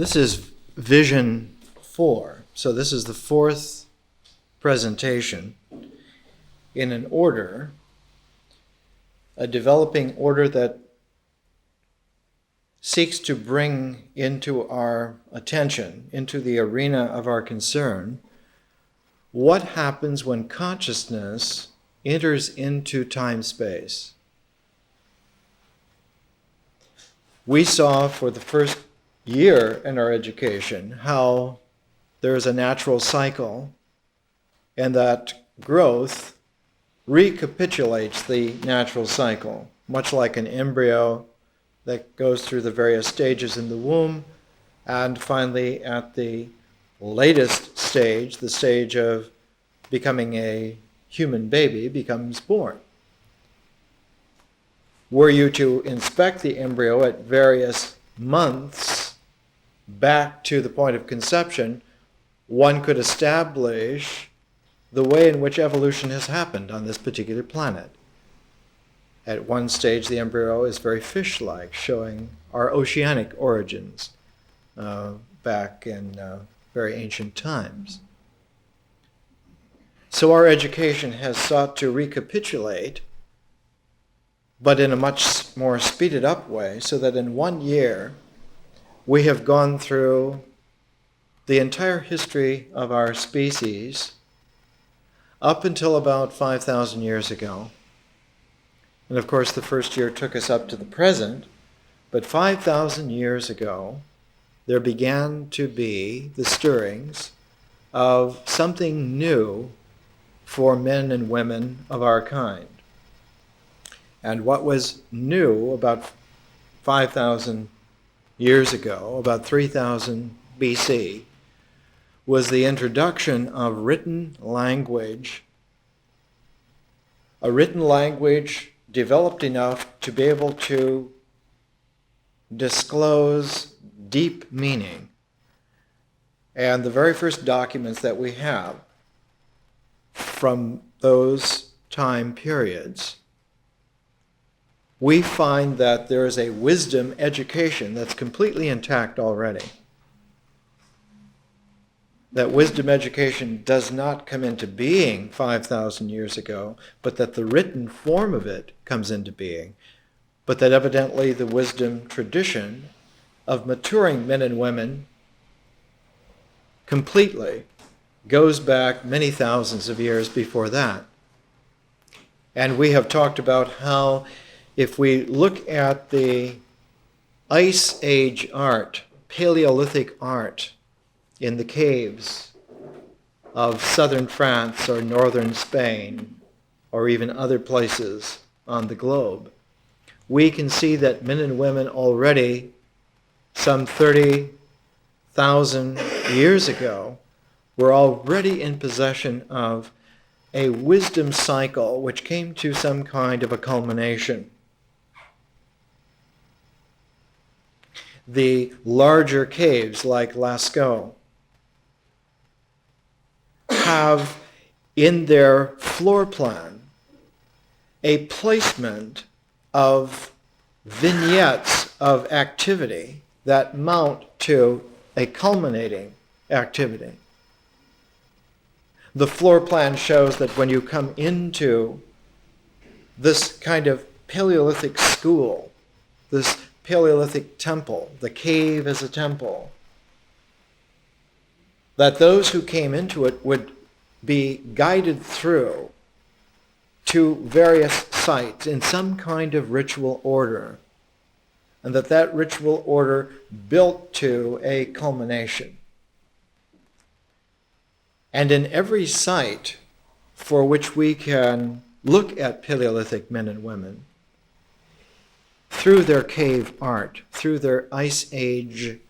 This is Vision 4. So this is the fourth presentation in an order, a developing order that seeks to bring into our attention, into the arena of our concern, what happens when consciousness enters into time-space. We saw for the first year in our education how there is a natural cycle and that growth recapitulates the natural cycle, much like an embryo that goes through the various stages in the womb, and finally at the latest stage, the stage of becoming a human baby, becomes born. Were you to inspect the embryo at various months back to the point of conception, one could establish the way in which evolution has happened on this particular planet. At one stage, the embryo is very fish-like, showing our oceanic origins back in very ancient times. So our education has sought to recapitulate, but in a much more speeded up way, so that in 1 year, we have gone through the entire history of our species up until about 5,000 years ago. And of course, the first year took us up to the present, but 5,000 years ago, there began to be the stirrings of something new for men and women of our kind. And what was new about 5,000 years ago, about 3000 BC, was the introduction of written language, a written language developed enough to be able to disclose deep meaning. And the very first documents that we have from those time periods, we find that there is a wisdom education that's completely intact already. That wisdom education does not come into being 5,000 years ago, but that the written form of it comes into being, but that evidently the wisdom tradition of maturing men and women completely goes back many thousands of years before that. And we have talked about how if we look at the Ice Age art, Paleolithic art in the caves of southern France or northern Spain or even other places on the globe, we can see that men and women already some 30,000 years ago were already in possession of a wisdom cycle which came to some kind of a culmination. The larger caves like Lascaux have in their floor plan a placement of vignettes of activity that mount to a culminating activity. The floor plan shows that when you come into this kind of Paleolithic school, this Paleolithic temple, the cave as a temple, that those who came into it would be guided through to various sites in some kind of ritual order, and that ritual order built to a culmination. And in every site for which we can look at Paleolithic men and women, through their cave art, through their Ice Age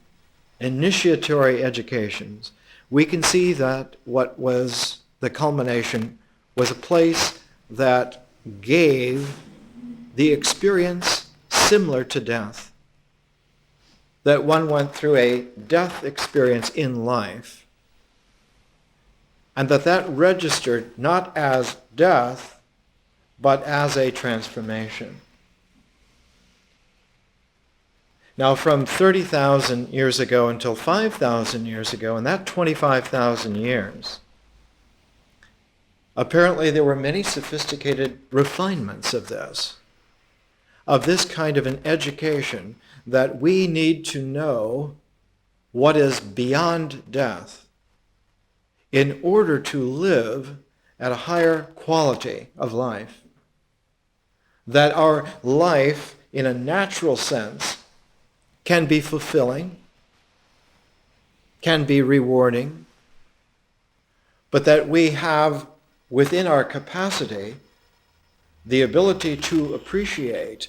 initiatory educations, we can see that what was the culmination was a place that gave the experience similar to death. That one went through a death experience in life, and that registered not as death, but as a transformation. Now, from 30,000 years ago until 5,000 years ago, in that 25,000 years, apparently there were many sophisticated refinements of this kind of an education that we need to know what is beyond death in order to live at a higher quality of life. That our life, in a natural sense, can be fulfilling, can be rewarding, but that we have within our capacity the ability to appreciate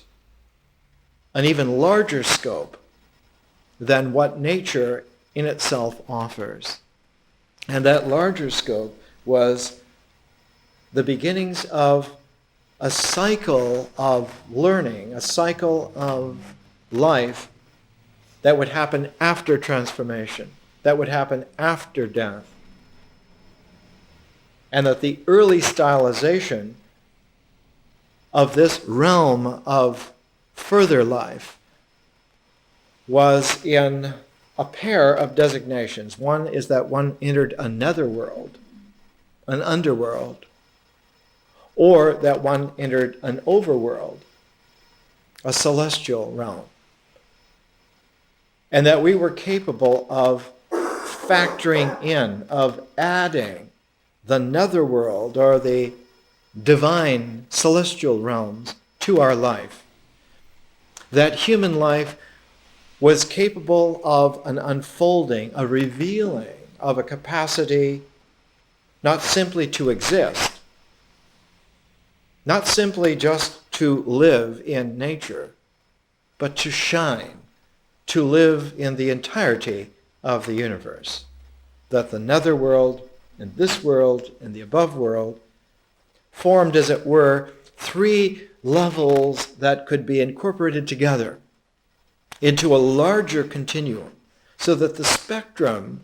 an even larger scope than what nature in itself offers. And that larger scope was the beginnings of a cycle of learning, a cycle of life that would happen after transformation, that would happen after death. And that the early stylization of this realm of further life was in a pair of designations. One is that one entered another world, an underworld, or that one entered an overworld, a celestial realm. And that we were capable of factoring in, of adding the netherworld or the divine celestial realms to our life. That human life was capable of an unfolding, a revealing of a capacity not simply to exist, not simply just to live in nature, but to shine, to live in the entirety of the universe. That the netherworld and this world and the above world formed, as it were, three levels that could be incorporated together into a larger continuum, so that the spectrum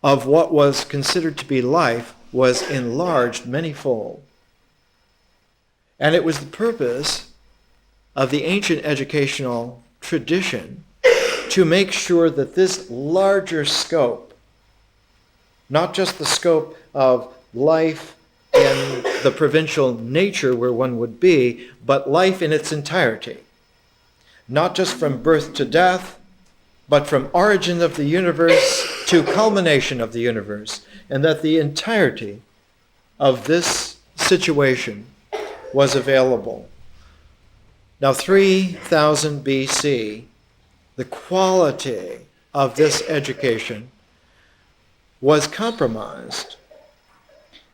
of what was considered to be life was enlarged manyfold. And it was the purpose of the ancient educational tradition to make sure that this larger scope, not just the scope of life in the provincial nature where one would be, but life in its entirety, not just from birth to death, but from origin of the universe to culmination of the universe, and that the entirety of this situation was available. Now, 3000 BC, the quality of this education was compromised.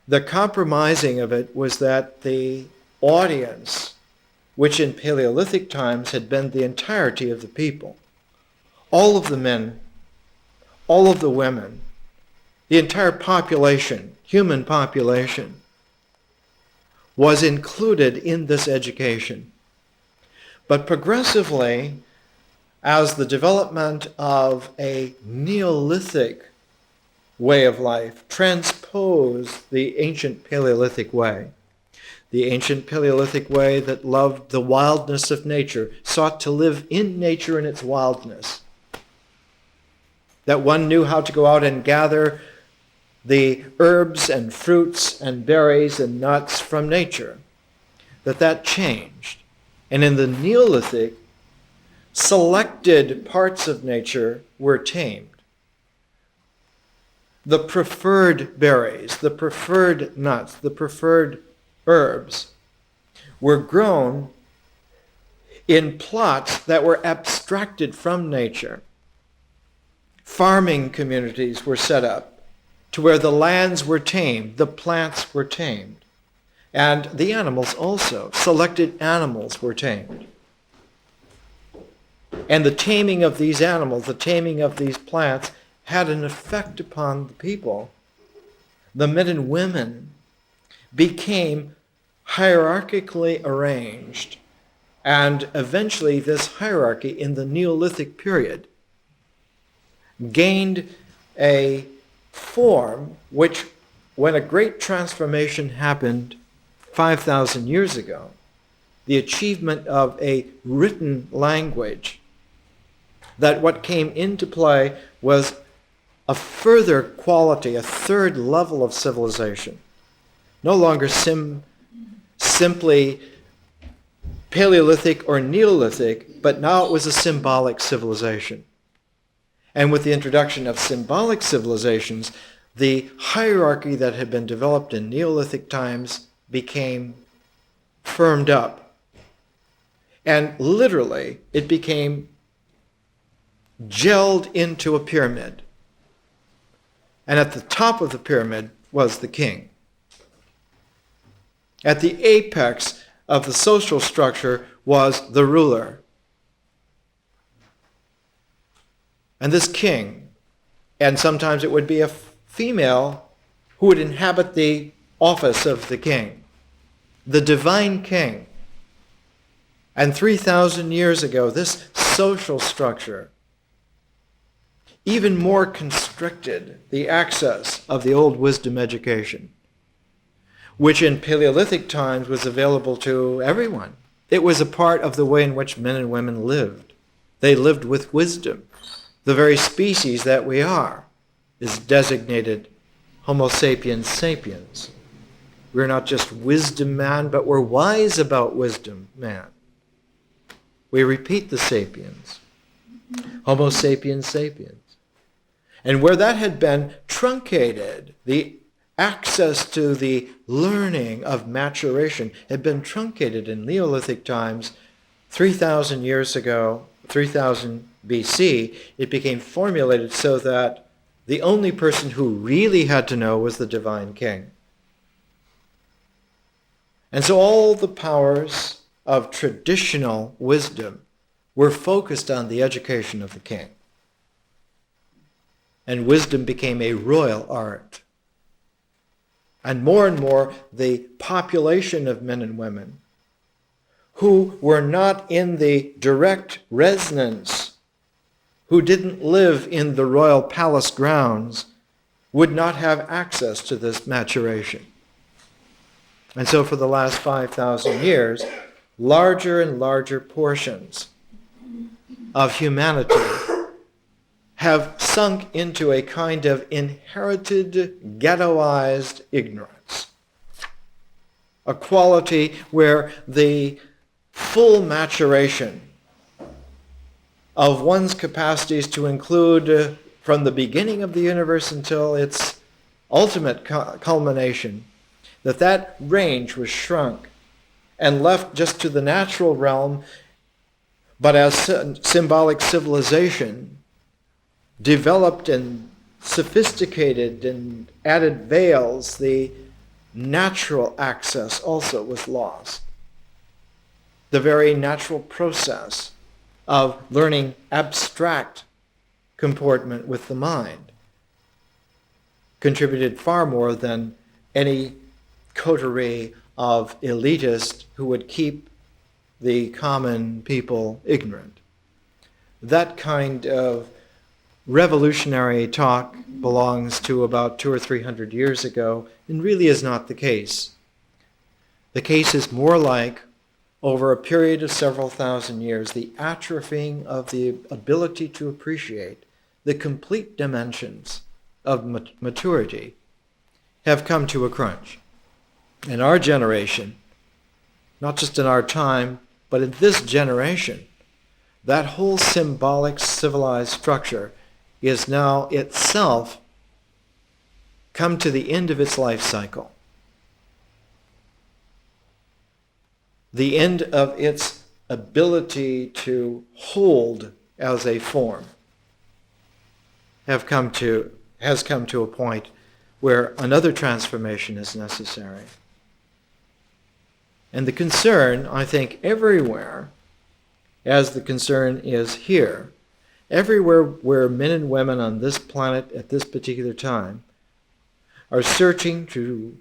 The compromising of it was that the audience, which in Paleolithic times had been the entirety of the people, all of the men, all of the women, the entire population, human population, was included in this education. But progressively, as the development of a Neolithic way of life transposed the ancient Paleolithic way, the ancient Paleolithic way that loved the wildness of nature, sought to live in nature in its wildness, that one knew how to go out and gather the herbs and fruits and berries and nuts from nature, that changed. And in the Neolithic, selected parts of nature were tamed. The preferred berries, the preferred nuts, the preferred herbs were grown in plots that were abstracted from nature. Farming communities were set up to where the lands were tamed, the plants were tamed, and the animals also. Selected animals were tamed. And the taming of these animals, the taming of these plants, had an effect upon the people. The men and women became hierarchically arranged, and eventually this hierarchy in the Neolithic period gained a form which, when a great transformation happened 5,000 years ago, the achievement of a written language that what came into play was a further quality, a third level of civilization. No longer simply Paleolithic or Neolithic, but now it was a symbolic civilization. And with the introduction of symbolic civilizations, the hierarchy that had been developed in Neolithic times became firmed up. And literally, it became gelled into a pyramid. And at the top of the pyramid was the king. At the apex of the social structure was the ruler. And this king, and sometimes it would be a female who would inhabit the office of the king, the divine king. And 3,000 years ago, this social structure even more constricted the access of the old wisdom education, which in Paleolithic times was available to everyone. It was a part of the way in which men and women lived. They lived with wisdom. The very species that we are is designated Homo sapiens sapiens. We're not just wisdom man, but we're wise about wisdom man. We repeat the sapiens. Homo sapiens sapiens. And where that had been truncated, the access to the learning of maturation had been truncated in Neolithic times. 3,000 years ago, 3,000 BC, it became formulated so that the only person who really had to know was the divine king. And so all the powers of traditional wisdom were focused on the education of the king. And wisdom became a royal art. And more, the population of men and women who were not in the direct resonance, who didn't live in the royal palace grounds, would not have access to this maturation. And so for the last 5,000 years, larger and larger portions of humanity have sunk into a kind of inherited, ghettoized ignorance. A quality where the full maturation of one's capacities to include from the beginning of the universe until its ultimate culmination, that range was shrunk and left just to the natural realm, but as symbolic civilization developed and sophisticated and added veils, the natural access also was lost. The very natural process of learning abstract comportment with the mind contributed far more than any coterie of elitists who would keep the common people ignorant. That kind of revolutionary talk belongs to about 200 or 300 years ago and really is not the case. The case is more like, over a period of several thousand years, the atrophying of the ability to appreciate the complete dimensions of maturity have come to a crunch. In our generation, not just in our time, but in this generation, that whole symbolic civilized structure is now itself come to the end of its life cycle. The end of its ability to hold as a form has come to a point where another transformation is necessary. And the concern, I think, everywhere, as the concern is here, everywhere where men and women on this planet at this particular time are searching to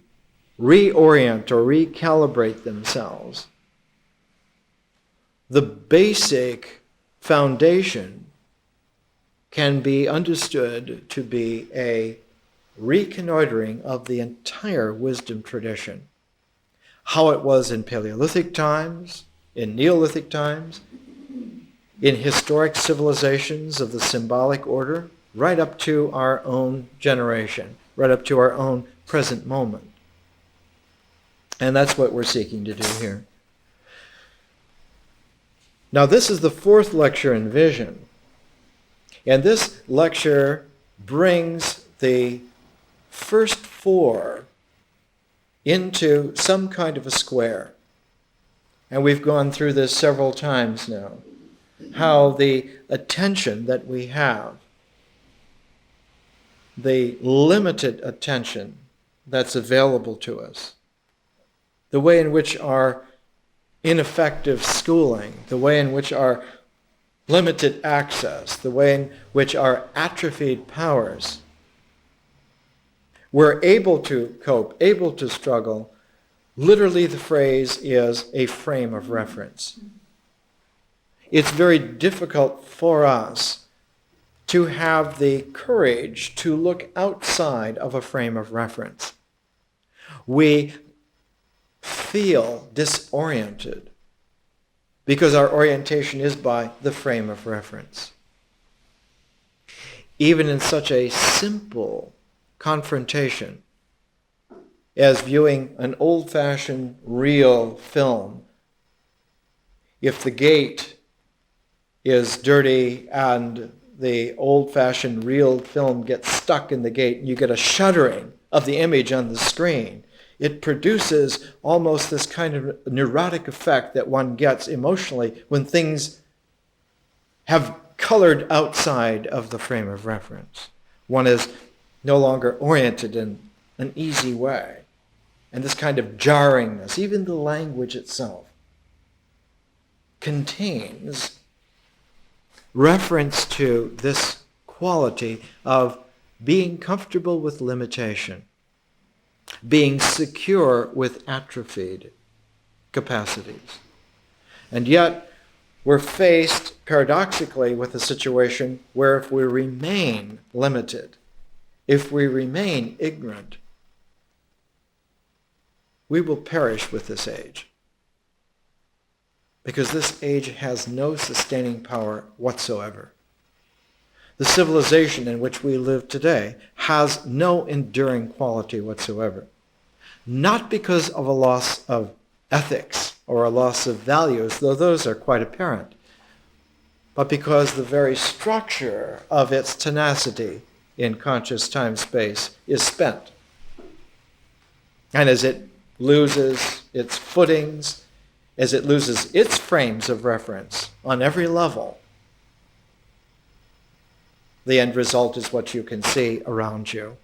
reorient or recalibrate themselves, the basic foundation can be understood to be a reconnoitering of the entire wisdom tradition. How it was in Paleolithic times, in Neolithic times, in historic civilizations of the symbolic order, right up to our own generation, right up to our own present moment. And that's what we're seeking to do here. Now, this is the fourth lecture in Vision. And this lecture brings the first four into some kind of a square. And we've gone through this several times now. How the attention that we have, the limited attention that's available to us, the way in which our ineffective schooling, the way in which our limited access, the way in which our atrophied powers, we're able to cope, able to struggle. Literally, the phrase is a frame of reference. It's very difficult for us to have the courage to look outside of a frame of reference. We feel disoriented because our orientation is by the frame of reference. Even in such a simple confrontation as viewing an old-fashioned reel film, if the gate is dirty and the old-fashioned reel film gets stuck in the gate and you get a shuddering of the image on the screen, it produces almost this kind of neurotic effect that one gets emotionally when things have colored outside of the frame of reference. One is no longer oriented in an easy way. And this kind of jarringness, even the language itself, contains reference to this quality of being comfortable with limitation, being secure with atrophied capacities. And yet, we're faced paradoxically with a situation where if we remain limited, if we remain ignorant, we will perish with this age. Because this age has no sustaining power whatsoever. The civilization in which we live today has no enduring quality whatsoever. Not because of a loss of ethics or a loss of values, though those are quite apparent, but because the very structure of its tenacity in conscious time-space is spent. And as it loses its footings, as it loses its frames of reference on every level, the end result is what you can see around you.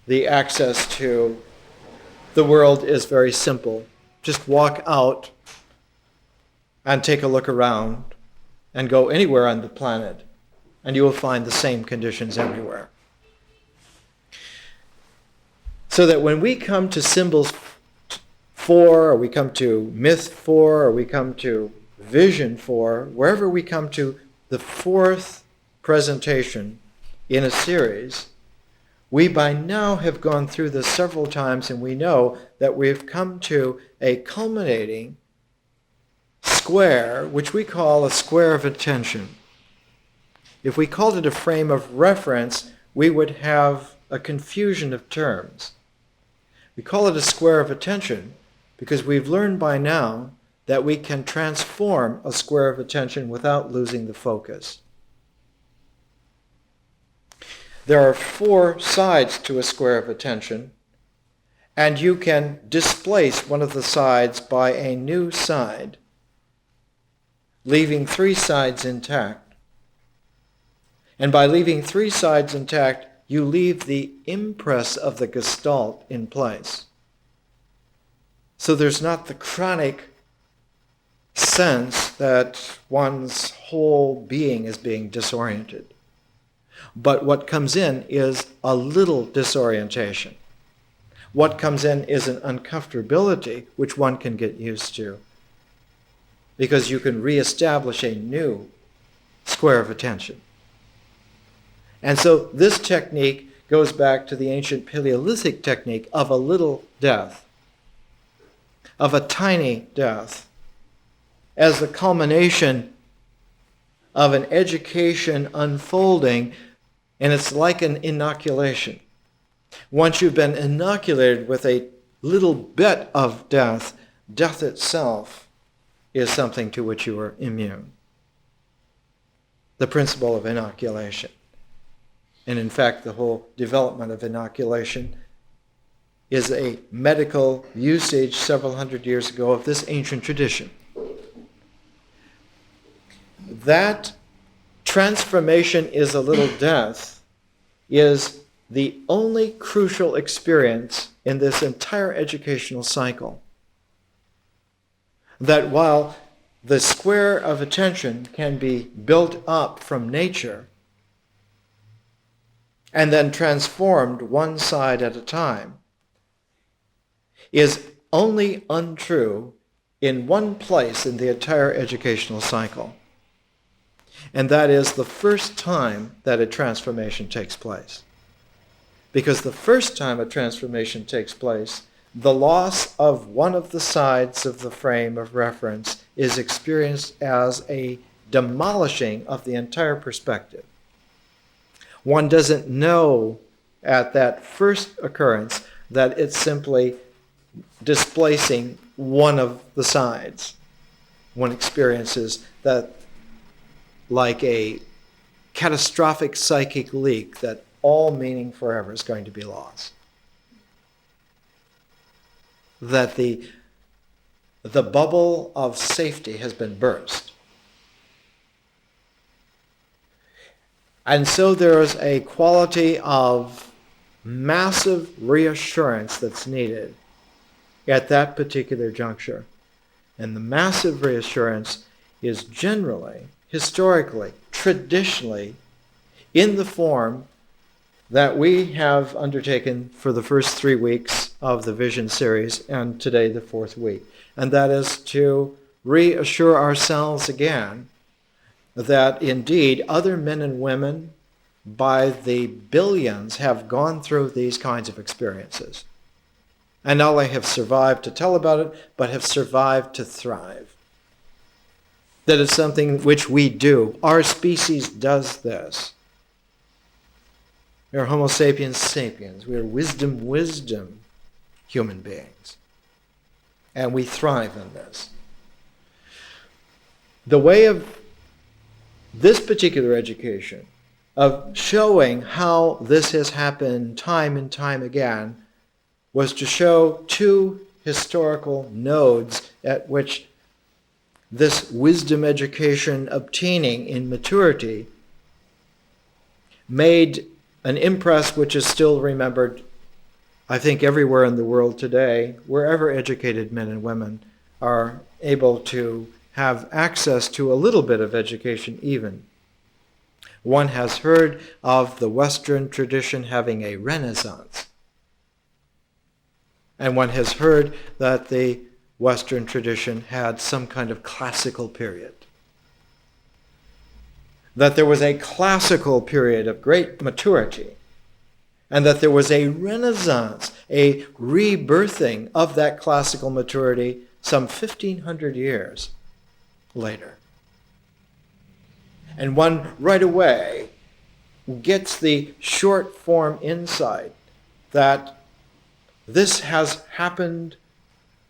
The access to the world is very simple. Just walk out and take a look around and go anywhere on the planet, and you will find the same conditions everywhere. So that when we come to symbols 4, or we come to myth 4, or we come to vision 4, wherever we come to the fourth presentation in a series, we by now have gone through this several times, and we know that we've come to a culminating square, which we call a square of attention. If we called it a frame of reference, we would have a confusion of terms. We call it a square of attention because we've learned by now that we can transform a square of attention without losing the focus. There are 4 sides to a square of attention, and you can displace one of the sides by a new side, leaving 3 sides intact. And by leaving 3 sides intact, you leave the impress of the gestalt in place. So there's not the chronic sense that one's whole being is being disoriented. But what comes in is a little disorientation. What comes in is an uncomfortability which one can get used to, because you can reestablish a new square of attention. And so this technique goes back to the ancient Paleolithic technique of a little death, of a tiny death, as the culmination of an education unfolding, and it's like an inoculation. Once you've been inoculated with a little bit of death, death itself is something to which you are immune. The principle of inoculation. And in fact, the whole development of inoculation is a medical usage several hundred years ago of this ancient tradition. That transformation is a little death is the only crucial experience in this entire educational cycle. That while the square of attention can be built up from nature and then transformed one side at a time, is only untrue in one place in the entire educational cycle. And that is the first time that a transformation takes place. Because the first time a transformation takes place, the loss of one of the sides of the frame of reference is experienced as a demolishing of the entire perspective. One doesn't know at that first occurrence that it's simply displacing one of the sides. One experiences that like a catastrophic psychic leak that all meaning forever is going to be lost. That the bubble of safety has been burst. And so there is a quality of massive reassurance that's needed at that particular juncture. And the massive reassurance is generally, historically, traditionally, in the form that we have undertaken for the first 3 weeks of the Vision series, and today the 4th week. And that is to reassure ourselves again that indeed other men and women by the billions have gone through these kinds of experiences. And not only have survived to tell about it, but have survived to thrive. That it's something which we do. Our species does this. We are Homo sapiens sapiens. We are wisdom human beings. And we thrive in this. The way of this particular education, of showing how this has happened time and time again, was to show 2 historical nodes at which this wisdom education obtaining in maturity made an impress which is still remembered, I think, everywhere in the world today, wherever educated men and women are able to have access to a little bit of education even. One has heard of the Western tradition having a renaissance. And one has heard that the Western tradition had some kind of classical period. That there was a classical period of great maturity. And that there was a renaissance, a rebirthing of that classical maturity some 1,500 years later. And one right away gets the short form insight that this has happened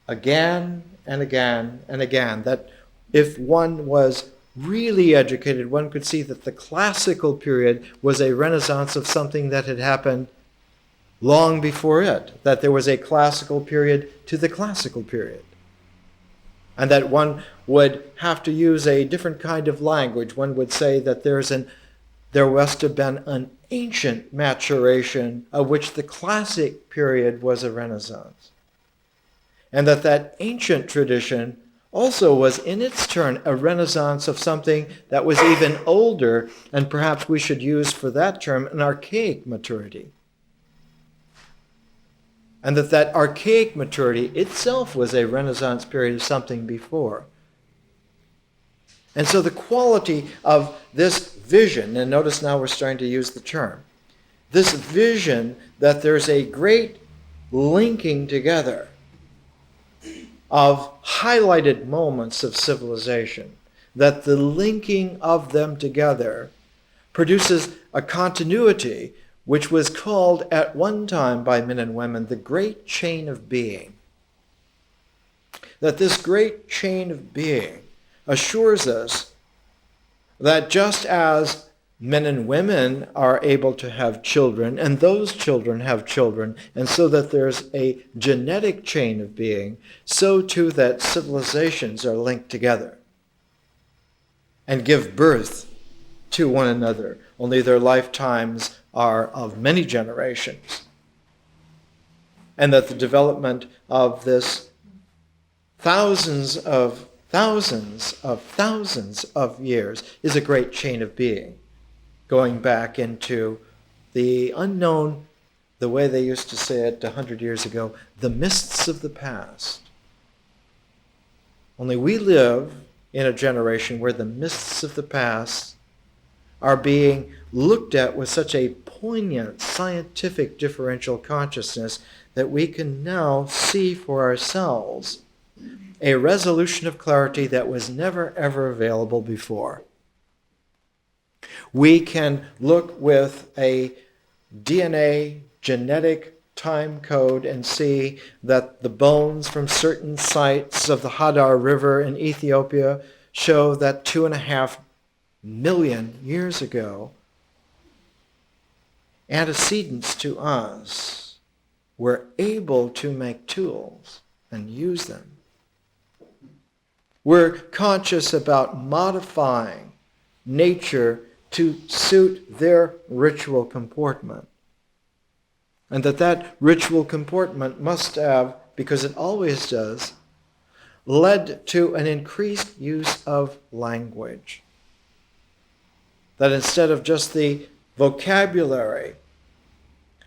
again and again and again, that if one was really educated, one could see that the classical period was a renaissance of something that had happened long before it, that there was a classical period to the classical period, and that one would have to use a different kind of language. One would say that there must have been an ancient maturation of which the classic period was a renaissance. And that ancient tradition also was in its turn a renaissance of something that was even older, and perhaps we should use for that term an archaic maturity. And that archaic maturity itself was a renaissance period of something before. And so the quality of this vision, and notice now we're starting to use the term, this vision that there's a great linking together of highlighted moments of civilization, that the linking of them together produces a continuity which was called at one time by men and women the great chain of being. That this great chain of being assures us that just as men and women are able to have children, and those children have children, and so that there's a genetic chain of being, so too that civilizations are linked together and give birth to one another, only their lifetimes are of many generations. And that the development of this thousands of years is a great chain of being, going back into the unknown, the way they used to say it 100 years ago, the mists of the past. Only we live in a generation where the mists of the past are being looked at with such a poignant scientific differential consciousness that we can now see for ourselves a resolution of clarity that was never ever available before. We can look with a DNA genetic time code and see that the bones from certain sites of the Hadar River in Ethiopia show that 2.5 million years ago, antecedents to us were able to make tools and use them. We're conscious about modifying nature to suit their ritual comportment. And that ritual comportment must have, because it always does, led to an increased use of language. That instead of just the vocabulary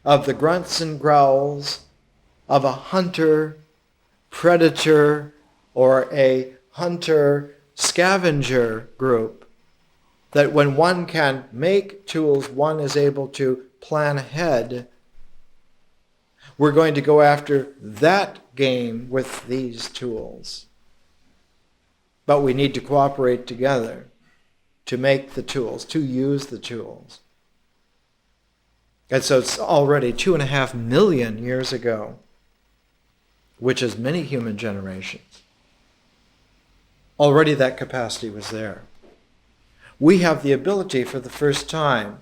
of the grunts and growls of a hunter, predator, or a hunter-scavenger group, that when one can make tools, one is able to plan ahead. We're going to go after that game with these tools. But we need to cooperate together to make the tools, to use the tools. And so it's already 2.5 million years ago, which is many human generations. Already that capacity was there. We have the ability for the first time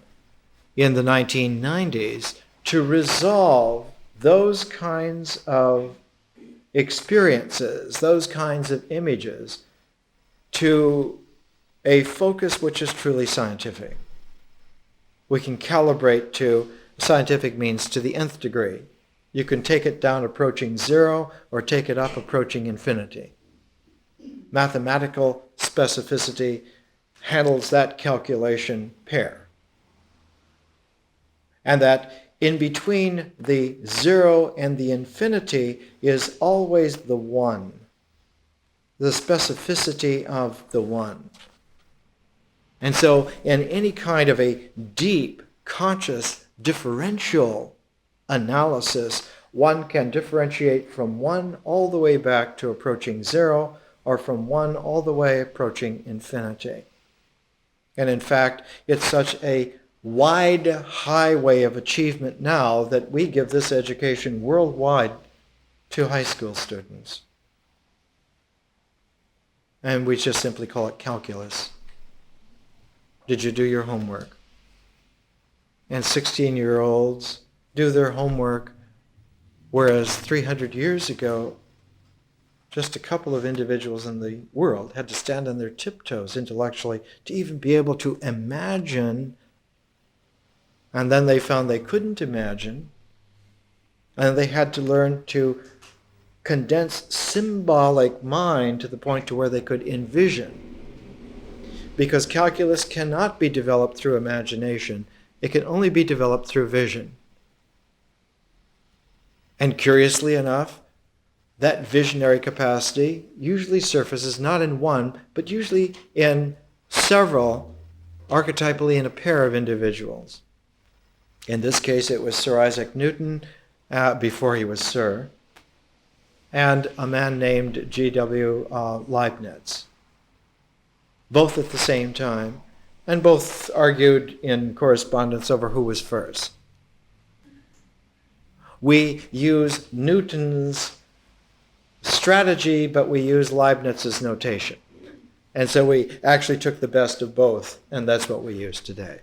in the 1990s to resolve those kinds of experiences, those kinds of images, to a focus which is truly scientific. We can calibrate to scientific means to the nth degree. You can take it down approaching zero or take it up approaching infinity. Mathematical specificity handles that calculation pair. And that in between the zero and the infinity is always the one, the specificity of the one. And so in any kind of a deep, conscious, differential analysis, one can differentiate from one all the way back to approaching zero, or from one all the way approaching infinity. And in fact, it's such a wide highway of achievement now that we give this education worldwide to high school students. And we just simply call it calculus. Did you do your homework? And 16-year-olds do their homework, whereas 300 years ago, just a couple of individuals in the world had to stand on their tiptoes intellectually to even be able to imagine. And then they found they couldn't imagine. And they had to learn to condense symbolic mind to the point to where they could envision. Because calculus cannot be developed through imagination. It can only be developed through vision. And curiously enough, that visionary capacity usually surfaces not in one, but usually in several, archetypally in a pair of individuals. In this case, it was Sir Isaac Newton, before he was Sir, and a man named G.W. Leibniz. both at the same time, and both argued in correspondence over who was first. We use Newton's strategy, but we use Leibniz's notation. And so we actually took the best of both, and that's what we use today.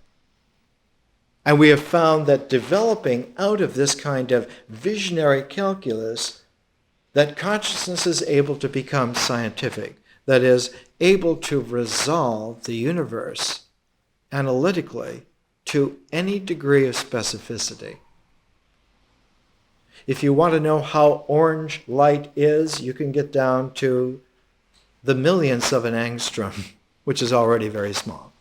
And we have found that developing out of this kind of visionary calculus, that consciousness is able to become scientific, that is, able to resolve the universe analytically to any degree of specificity. If you want to know how orange light is, you can get down to the millionths of an angstrom, which is already very small.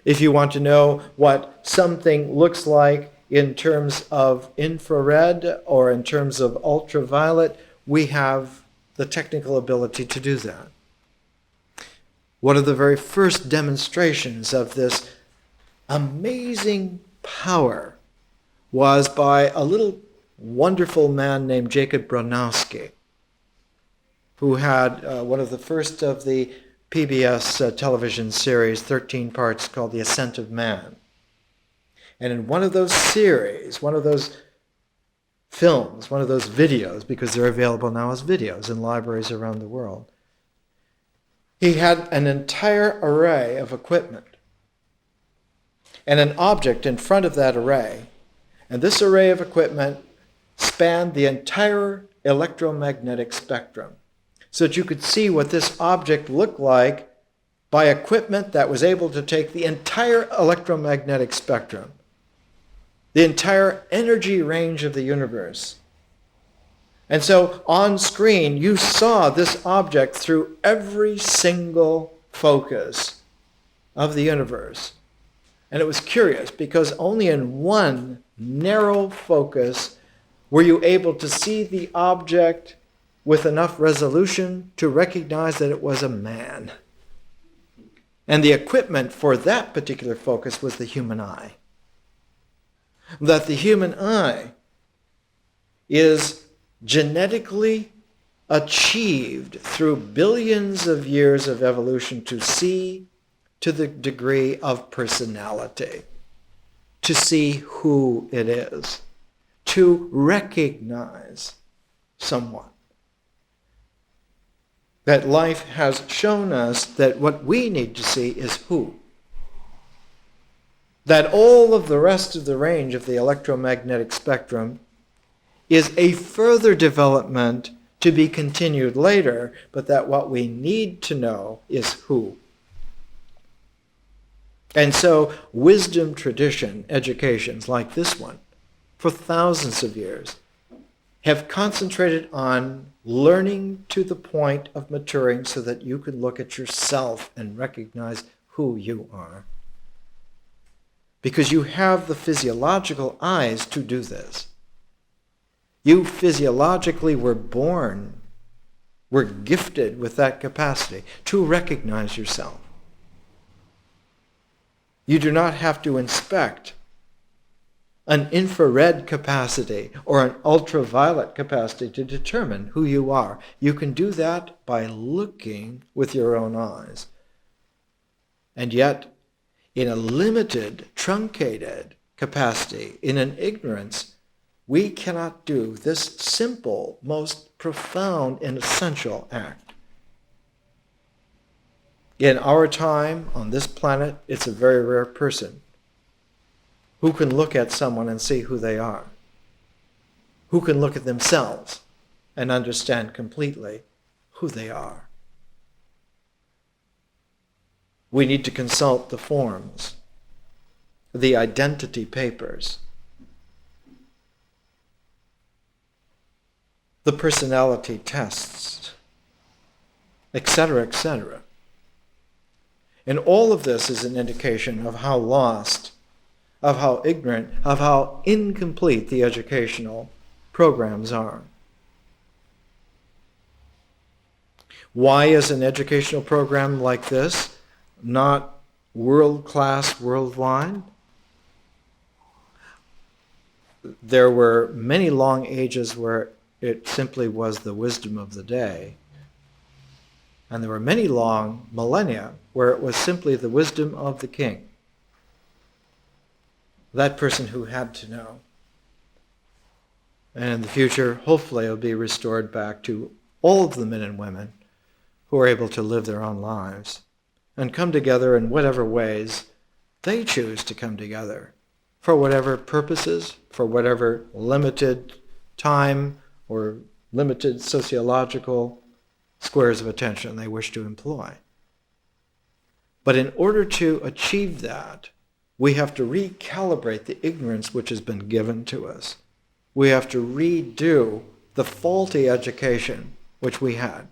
If you want to know what something looks like in terms of infrared or in terms of ultraviolet, we have the technical ability to do that. One of the very first demonstrations of this amazing power was by a little wonderful man named Jacob Bronowski, who had one of the first of the PBS television series, 13 parts, called The Ascent of Man. And in one of those series, one of those films, one of those videos, because they're available now as videos in libraries around the world, he had an entire array of equipment and an object in front of that array. And this array of equipment spanned the entire electromagnetic spectrum, so that you could see what this object looked like by equipment that was able to take the entire electromagnetic spectrum, the entire energy range of the universe. And so on screen, you saw this object through every single focus of the universe. And it was curious because only in one narrow focus were you able to see the object with enough resolution to recognize that it was a man. And the equipment for that particular focus was the human eye. That the human eye is genetically achieved through billions of years of evolution to see to the degree of personality, to see who it is, to recognize someone. That life has shown us that what we need to see is who. That all of the rest of the range of the electromagnetic spectrum is a further development to be continued later, but that what we need to know is who. And so wisdom tradition, educations like this one, for thousands of years, have concentrated on learning to the point of maturing so that you can look at yourself and recognize who you are. Because you have the physiological eyes to do this. You physiologically were born, were gifted with that capacity to recognize yourself. You do not have to inspect an infrared capacity or an ultraviolet capacity to determine who you are. You can do that by looking with your own eyes. And yet, in a limited, truncated capacity, in an ignorance, we cannot do this simple, most profound and essential act. In our time, on this planet, it's a very rare person who can look at someone and see who they are, who can look at themselves and understand completely who they are. We need to consult the forms, the identity papers, the personality tests, etc., etc. And all of this is an indication of how lost, of how ignorant, of how incomplete the educational programs are. Why is an educational program like this not world-class worldwide? There were many long ages where it simply was the wisdom of the day. And there were many long millennia where it was simply the wisdom of the king, that person who had to know. And in the future, hopefully, it will be restored back to all of the men and women who are able to live their own lives and come together in whatever ways they choose to come together, for whatever purposes, for whatever limited time or limited sociological squares of attention they wish to employ. But in order to achieve that, we have to recalibrate the ignorance which has been given to us. We have to redo the faulty education which we had.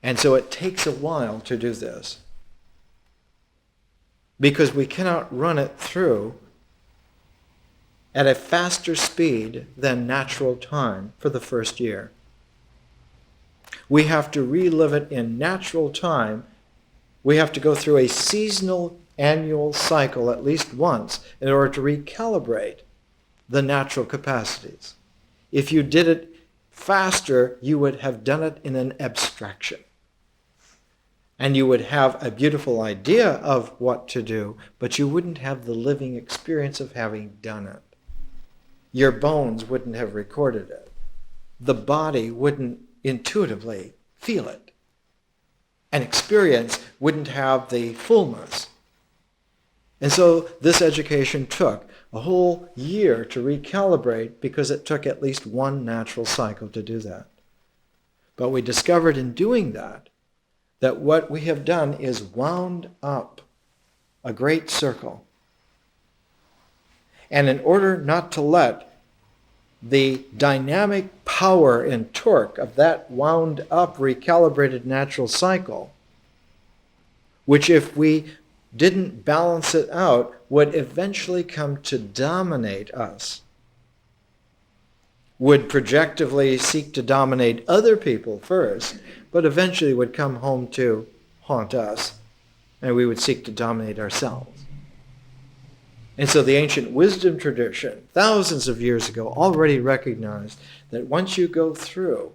And so it takes a while to do this, because we cannot run it through at a faster speed than natural time for the first year. We have to relive it in natural time. We have to go through a seasonal annual cycle at least once in order to recalibrate the natural capacities. If you did it faster, you would have done it in an abstraction. And you would have a beautiful idea of what to do, but you wouldn't have the living experience of having done it. Your bones wouldn't have recorded it. The body wouldn't intuitively feel it. And experience wouldn't have the fullness. And so this education took a whole year to recalibrate, because it took at least one natural cycle to do that. But we discovered in doing that what we have done is wound up a great circle. And in order not to let the dynamic power and torque of that wound up, recalibrated natural cycle, which if we didn't balance it out, would eventually come to dominate us, would projectively seek to dominate other people first, but eventually would come home to haunt us, and we would seek to dominate ourselves. And so the ancient wisdom tradition, thousands of years ago, already recognized that once you go through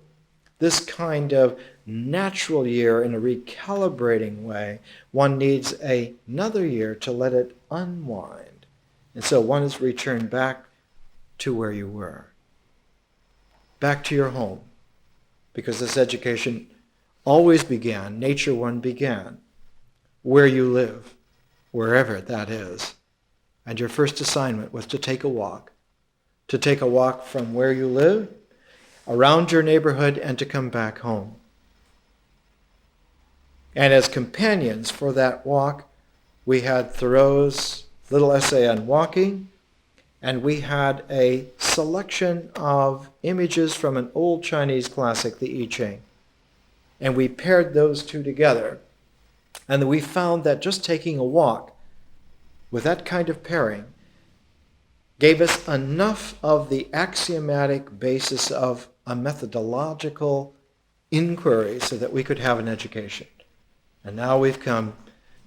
this kind of natural year in a recalibrating way, one needs another year to let it unwind. And so one is returned back to where you were, back to your home, because this education always began, Nature One began, where you live, wherever that is. And your first assignment was to take a walk from where you live, around your neighborhood, and to come back home. And as companions for that walk, we had Thoreau's little essay on walking, and we had a selection of images from an old Chinese classic, the I Ching. And we paired those two together, and we found that just taking a walk with that kind of pairing gave us enough of the axiomatic basis of a methodological inquiry so that we could have an education. And now we've come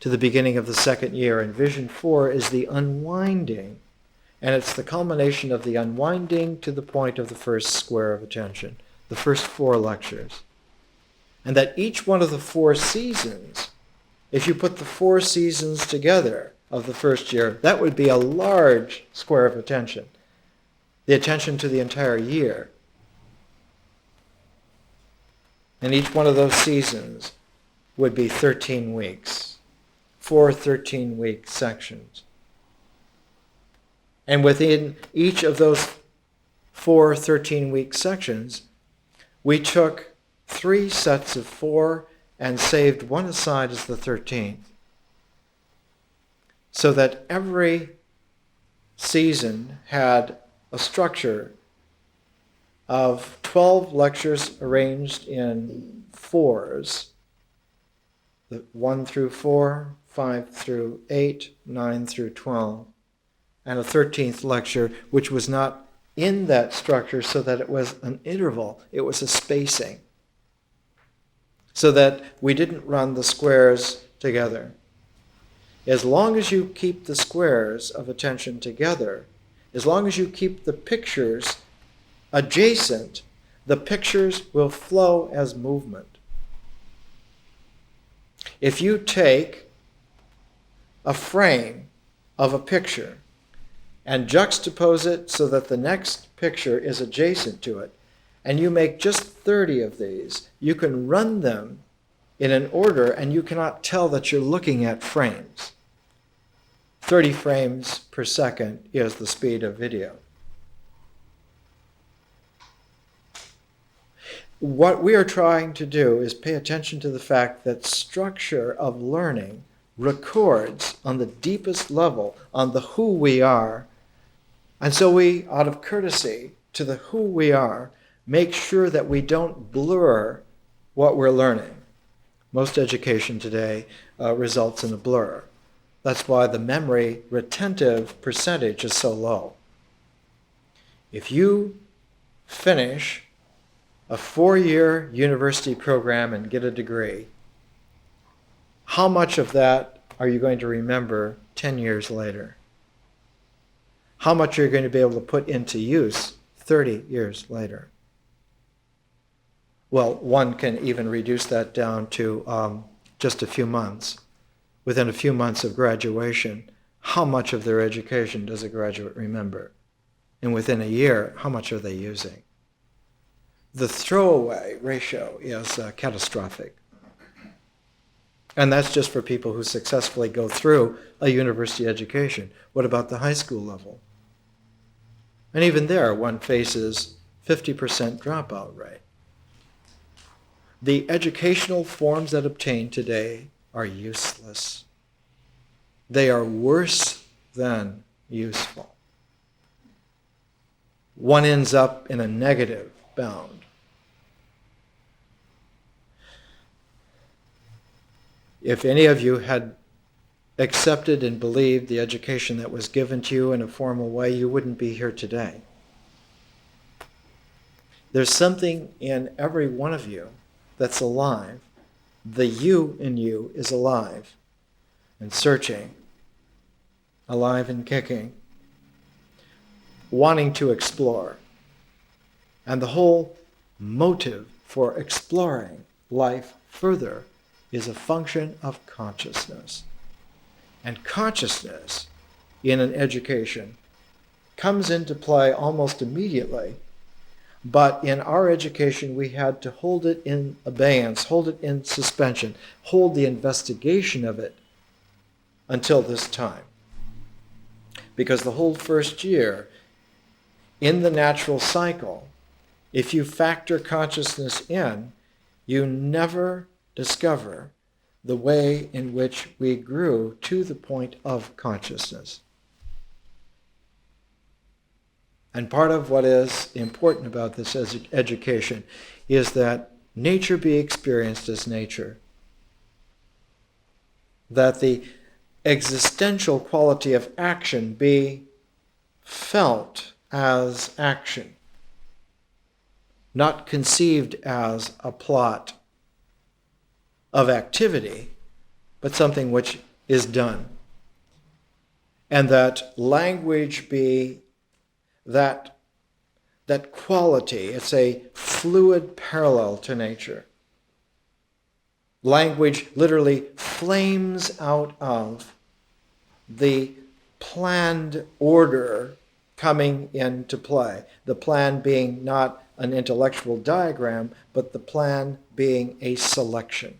to the beginning of the second year, and Vision 4 is the unwinding, and it's the culmination of the unwinding to the point of the first square of attention, the first 4 lectures. And that each one of the 4 seasons, if you put the 4 seasons together of the first year, that would be a large square of attention, the attention to the entire year. And each one of those seasons would be 13 weeks, 4 13-week sections. And within each of those 4 13-week sections, we took 3 sets of 4 and saved one aside as the 13th. So that every season had a structure of 12 lectures arranged in 4s, 1 through 4, 5 through 8, 9 through 12, and a 13th lecture, which was not in that structure, so that it was an interval, it was a spacing, so that we didn't run the squares together. As long as you keep the squares of attention together, as long as you keep the pictures adjacent, the pictures will flow as movement. If you take a frame of a picture and juxtapose it so that the next picture is adjacent to it, and you make just 30 of these, you can run them in an order and you cannot tell that you're looking at frames. 30 frames per second is the speed of video. What we are trying to do is pay attention to the fact that structure of learning records on the deepest level, on the who we are. And so we, out of courtesy to the who we are, make sure that we don't blur what we're learning. Most education today results in a blur. That's why the memory retentive percentage is so low. If you finish a 4-year university program and get a degree, how much of that are you going to remember 10 years later? How much are you going to be able to put into use 30 years later? Well, one can even reduce that down to just a few months. Within a few months of graduation, how much of their education does a graduate remember? And within a year, how much are they using? The throwaway ratio is catastrophic. And that's just for people who successfully go through a university education. What about the high school level? And even there, one faces 50% dropout rate. The educational forms that obtain today are useless. They are worse than useful. One ends up in a negative bound. If any of you had accepted and believed the education that was given to you in a formal way, you wouldn't be here today. There's something in every one of you that's alive. The you in you is alive and searching, alive and kicking, wanting to explore. And the whole motive for exploring life further is a function of consciousness. And consciousness in an education comes into play almost immediately. But in our education, we had to hold it in abeyance, hold it in suspension, hold the investigation of it until this time. Because the whole first year, in the natural cycle, if you factor consciousness in, you never discover the way in which we grew to the point of consciousness. And part of what is important about this education is that nature be experienced as nature. That the existential quality of action be felt as action, not conceived as a plot of activity, but something which is done. And that language be that quality. It's a fluid parallel to nature. Language literally flames out of the planned order coming into play. The plan being not an intellectual diagram, but the plan being a selection.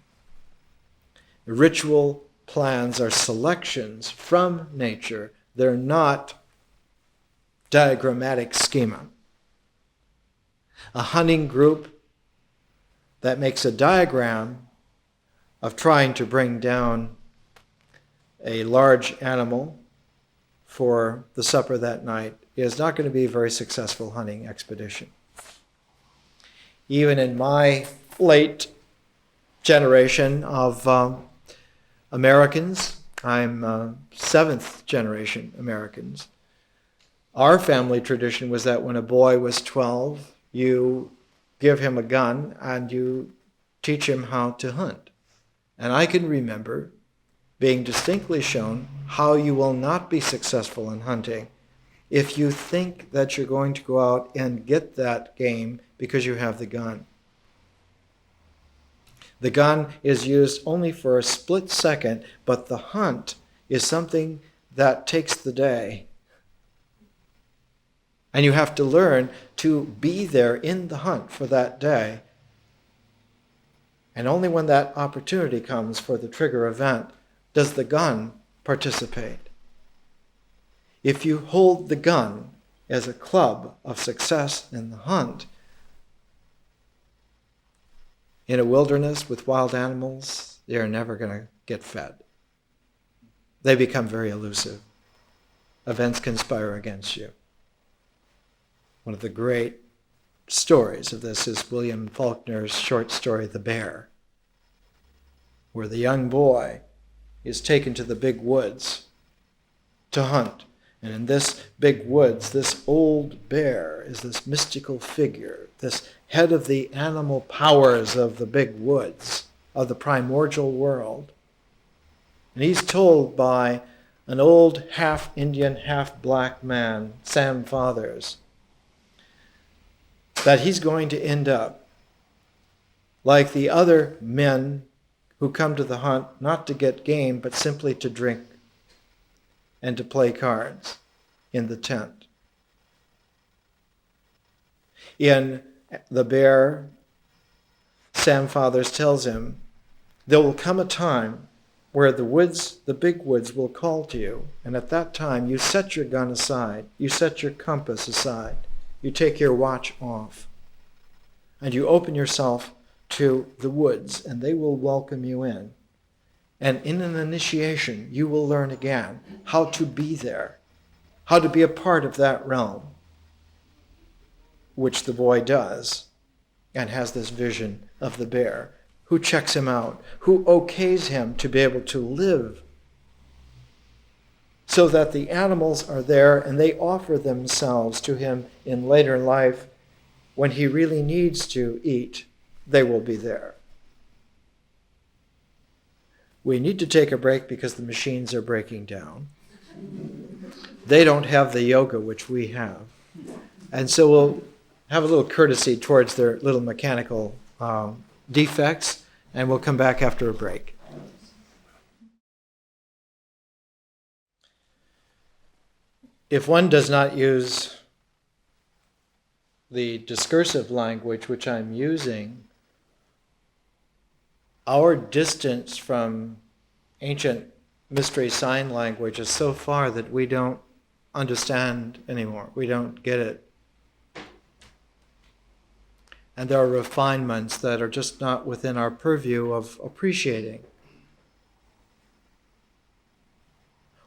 Ritual plans are selections from nature. They're not diagrammatic schema. A hunting group that makes a diagram of trying to bring down a large animal for the supper that night is not going to be a very successful hunting expedition. Even in my late generation of Americans, I'm seventh generation Americans. Our family tradition was that when a boy was 12, you give him a gun and you teach him how to hunt. And I can remember being distinctly shown how you will not be successful in hunting if you think that you're going to go out and get that game because you have the gun. The gun is used only for a split second, but the hunt is something that takes the day. And you have to learn to be there in the hunt for that day. And only when that opportunity comes for the trigger event does the gun participate. If you hold the gun as a club of success in the hunt, in a wilderness with wild animals, they're never going to get fed. They become very elusive. Events conspire against you. One of the great stories of this is William Faulkner's short story, The Bear, where the young boy is taken to the big woods to hunt. And in this big woods, this old bear is this mystical figure, this head of the animal powers of the big woods, of the primordial world. And he's told by an old half-Indian, half-black man, Sam Fathers, that he's going to end up like the other men who come to the hunt not to get game, but simply to drink and to play cards in the tent. In The Bear, Sam Fathers tells him, there will come a time where the big woods will call to you, and at that time you set your gun aside, you set your compass aside, you take your watch off, and you open yourself to the woods, and they will welcome you in. And in an initiation, you will learn again how to be there, how to be a part of that realm, which the boy does, and has this vision of the bear, who checks him out, who okays him to be able to live, so that the animals are there and they offer themselves to him in later life. When he really needs to eat, they will be there. We need to take a break because the machines are breaking down. They don't have the yoga which we have. And so we'll have a little courtesy towards their little mechanical defects, and we'll come back after a break. If one does not use the discursive language which I'm using, our distance from ancient mystery sign language is so far that we don't understand anymore. We don't get it. And there are refinements that are just not within our purview of appreciating.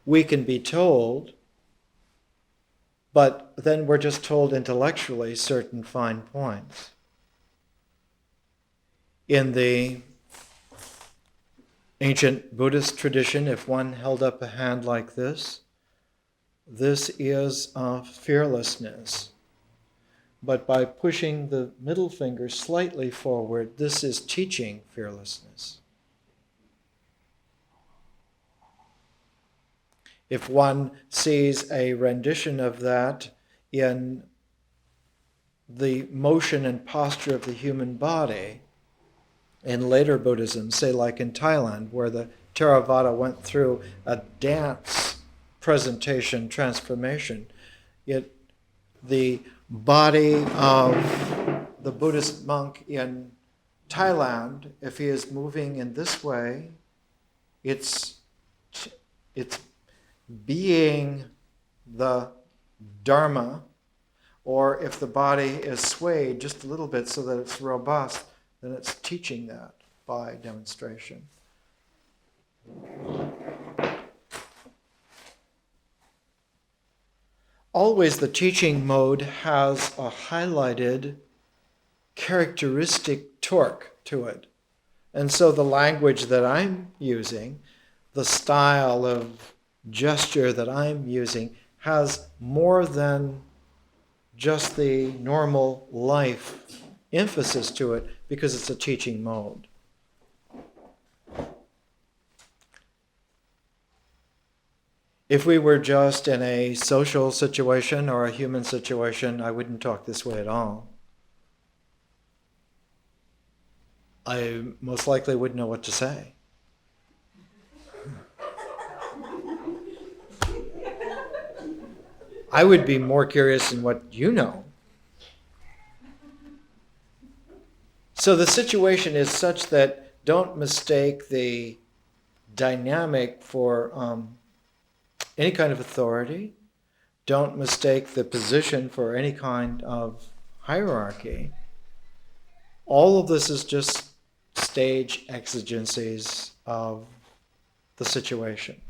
We can be told, but then we're just told intellectually certain fine points. In the ancient Buddhist tradition, if one held up a hand like this is fearlessness. But by pushing the middle finger slightly forward, this is teaching fearlessness. If one sees a rendition of that in the motion and posture of the human body, in later Buddhism, say like in Thailand, where the Theravada went through a dance presentation transformation, the body of the Buddhist monk in Thailand, if he is moving in this way, it's being the Dharma, or if the body is swayed just a little bit so that it's robust, then it's teaching that by demonstration. Always the teaching mode has a highlighted characteristic torque to it. And so the language that I'm using, the style of gesture that I'm using, has more than just the normal life emphasis to it because it's a teaching mode. If we were just in a social situation or a human situation, I wouldn't talk this way at all. I most likely wouldn't know what to say. I would be more curious in what you know. So the situation is such that don't mistake the dynamic for any kind of authority. Don't mistake the position for any kind of hierarchy. All of this is just stage exigencies of the situation.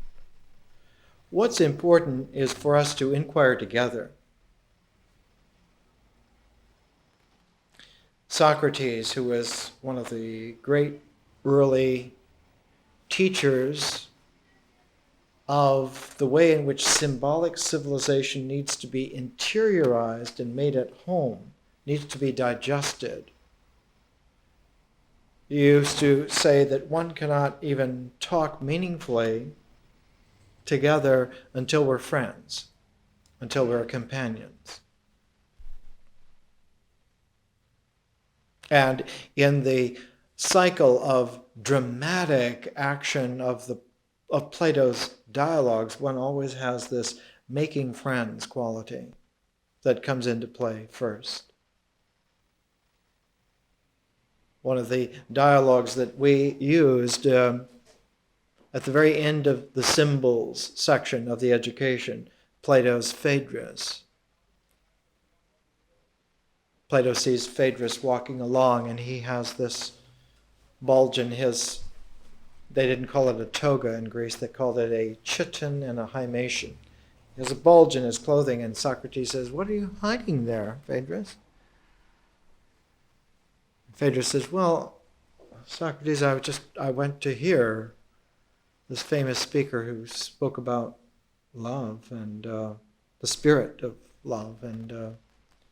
What's important is for us to inquire together. Socrates, who was one of the great early teachers of the way in which symbolic civilization needs to be interiorized and made at home, needs to be digested. He used to say that one cannot even talk meaningfully together until we're friends, until we're companions. And in the cycle of dramatic action of Plato's dialogues, one always has this making friends quality that comes into play first. One of the dialogues that we used at the very end of the symbols section of the education, Plato's Phaedrus. Plato sees Phaedrus walking along, and he has this bulge in his, they didn't call it a toga in Greece, they called it a chiton and a hymation. He has a bulge in his clothing, and Socrates says, "What are you hiding there, Phaedrus?" Phaedrus says, "Well, Socrates, I went to hear this famous speaker who spoke about love and the spirit of love." And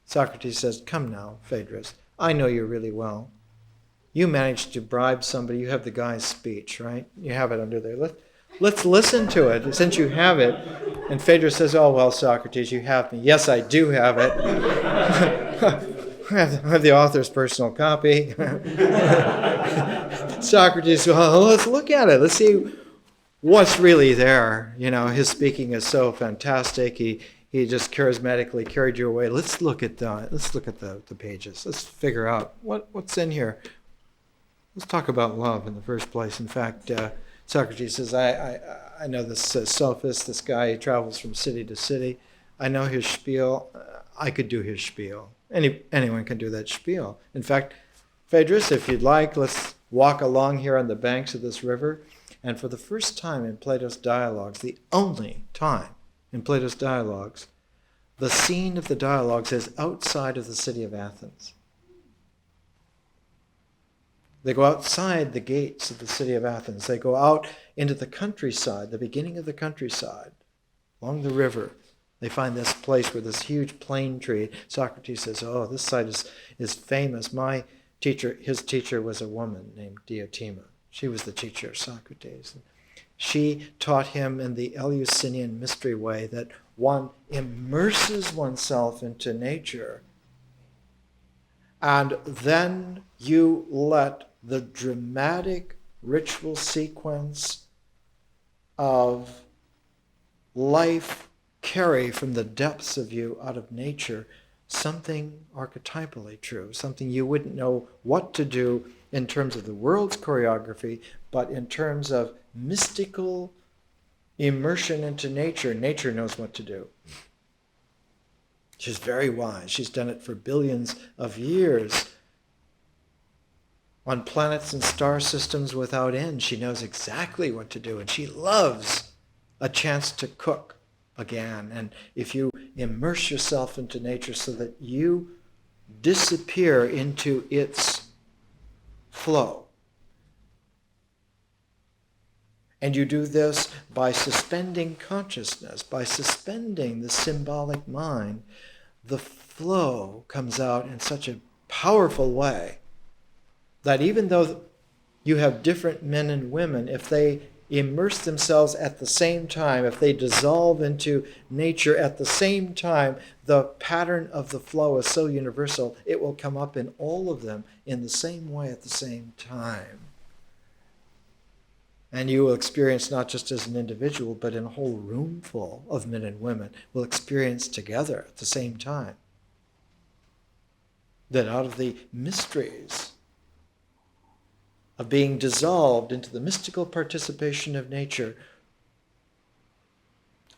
Socrates says, "Come now, Phaedrus, I know you really well. You managed to bribe somebody. You have the guy's speech, right? You have it under there. Let's listen to it, since you have it." And Phaedrus says, "Oh, well, Socrates, you have me." "Yes, I do have it." I have the author's personal copy. Socrates, "Well, let's look at it. Let's see what's really there." You know, his speaking is so fantastic. He just charismatically carried you away. Let's look at the pages. Let's figure out what's in here. Let's talk about love in the first place. In fact, Socrates says, I know this sophist, this guy, he travels from city to city. I know his spiel. I could do his spiel. Anyone can do that spiel. In fact, Phaedrus, if you'd like, let's walk along here on the banks of this river. And for the first time in Plato's dialogues, the only time in Plato's dialogues, the scene of the dialogues is outside of the city of Athens. They go outside the gates of the city of Athens. They go out into the countryside, the beginning of the countryside, along the river. They find this place where this huge plane tree. Socrates says, "Oh, this site is famous. His teacher was a woman named Diotima. She was the teacher of Socrates. She taught him in the Eleusinian mystery way that one immerses oneself into nature, and then you let the dramatic ritual sequence of life carry from the depths of you out of nature something archetypally true, something you wouldn't know what to do in terms of the world's choreography, but in terms of mystical immersion into nature. Nature knows what to do. She's very wise. She's done it for billions of years. On planets and star systems without end, she knows exactly what to do, and she loves a chance to cook again. And if you immerse yourself into nature so that you disappear into its flow, and you do this by suspending consciousness, by suspending the symbolic mind, the flow comes out in such a powerful way that even though you have different men and women, if they immerse themselves at the same time, if they dissolve into nature at the same time, the pattern of the flow is so universal, it will come up in all of them in the same way at the same time. And you will experience, not just as an individual, but in a whole room full of men and women will experience together at the same time that out of the mysteries of being dissolved into the mystical participation of nature,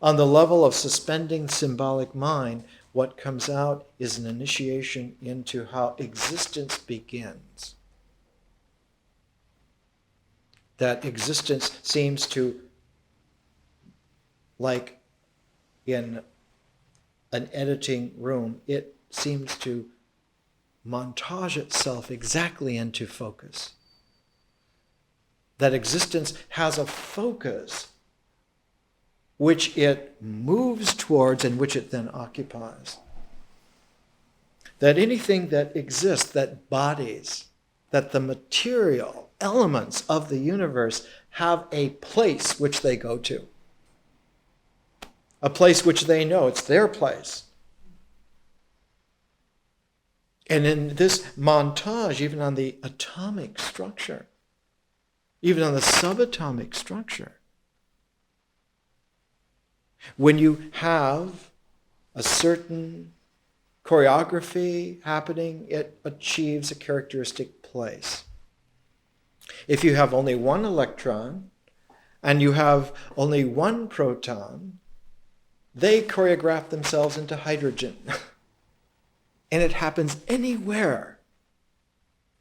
on the level of suspending symbolic mind, what comes out is an initiation into how existence begins. That existence seems to, like in an editing room, it seems to montage itself exactly into focus. That existence has a focus which it moves towards and which it then occupies. That anything that exists, that bodies, that the material elements of the universe have a place which they go to. A place which they know, it's their place. And in this montage, even on the atomic structure, even on the subatomic structure, when you have a certain choreography happening, it achieves a characteristic place. If you have only one electron and you have only one proton, they choreograph themselves into hydrogen. And it happens anywhere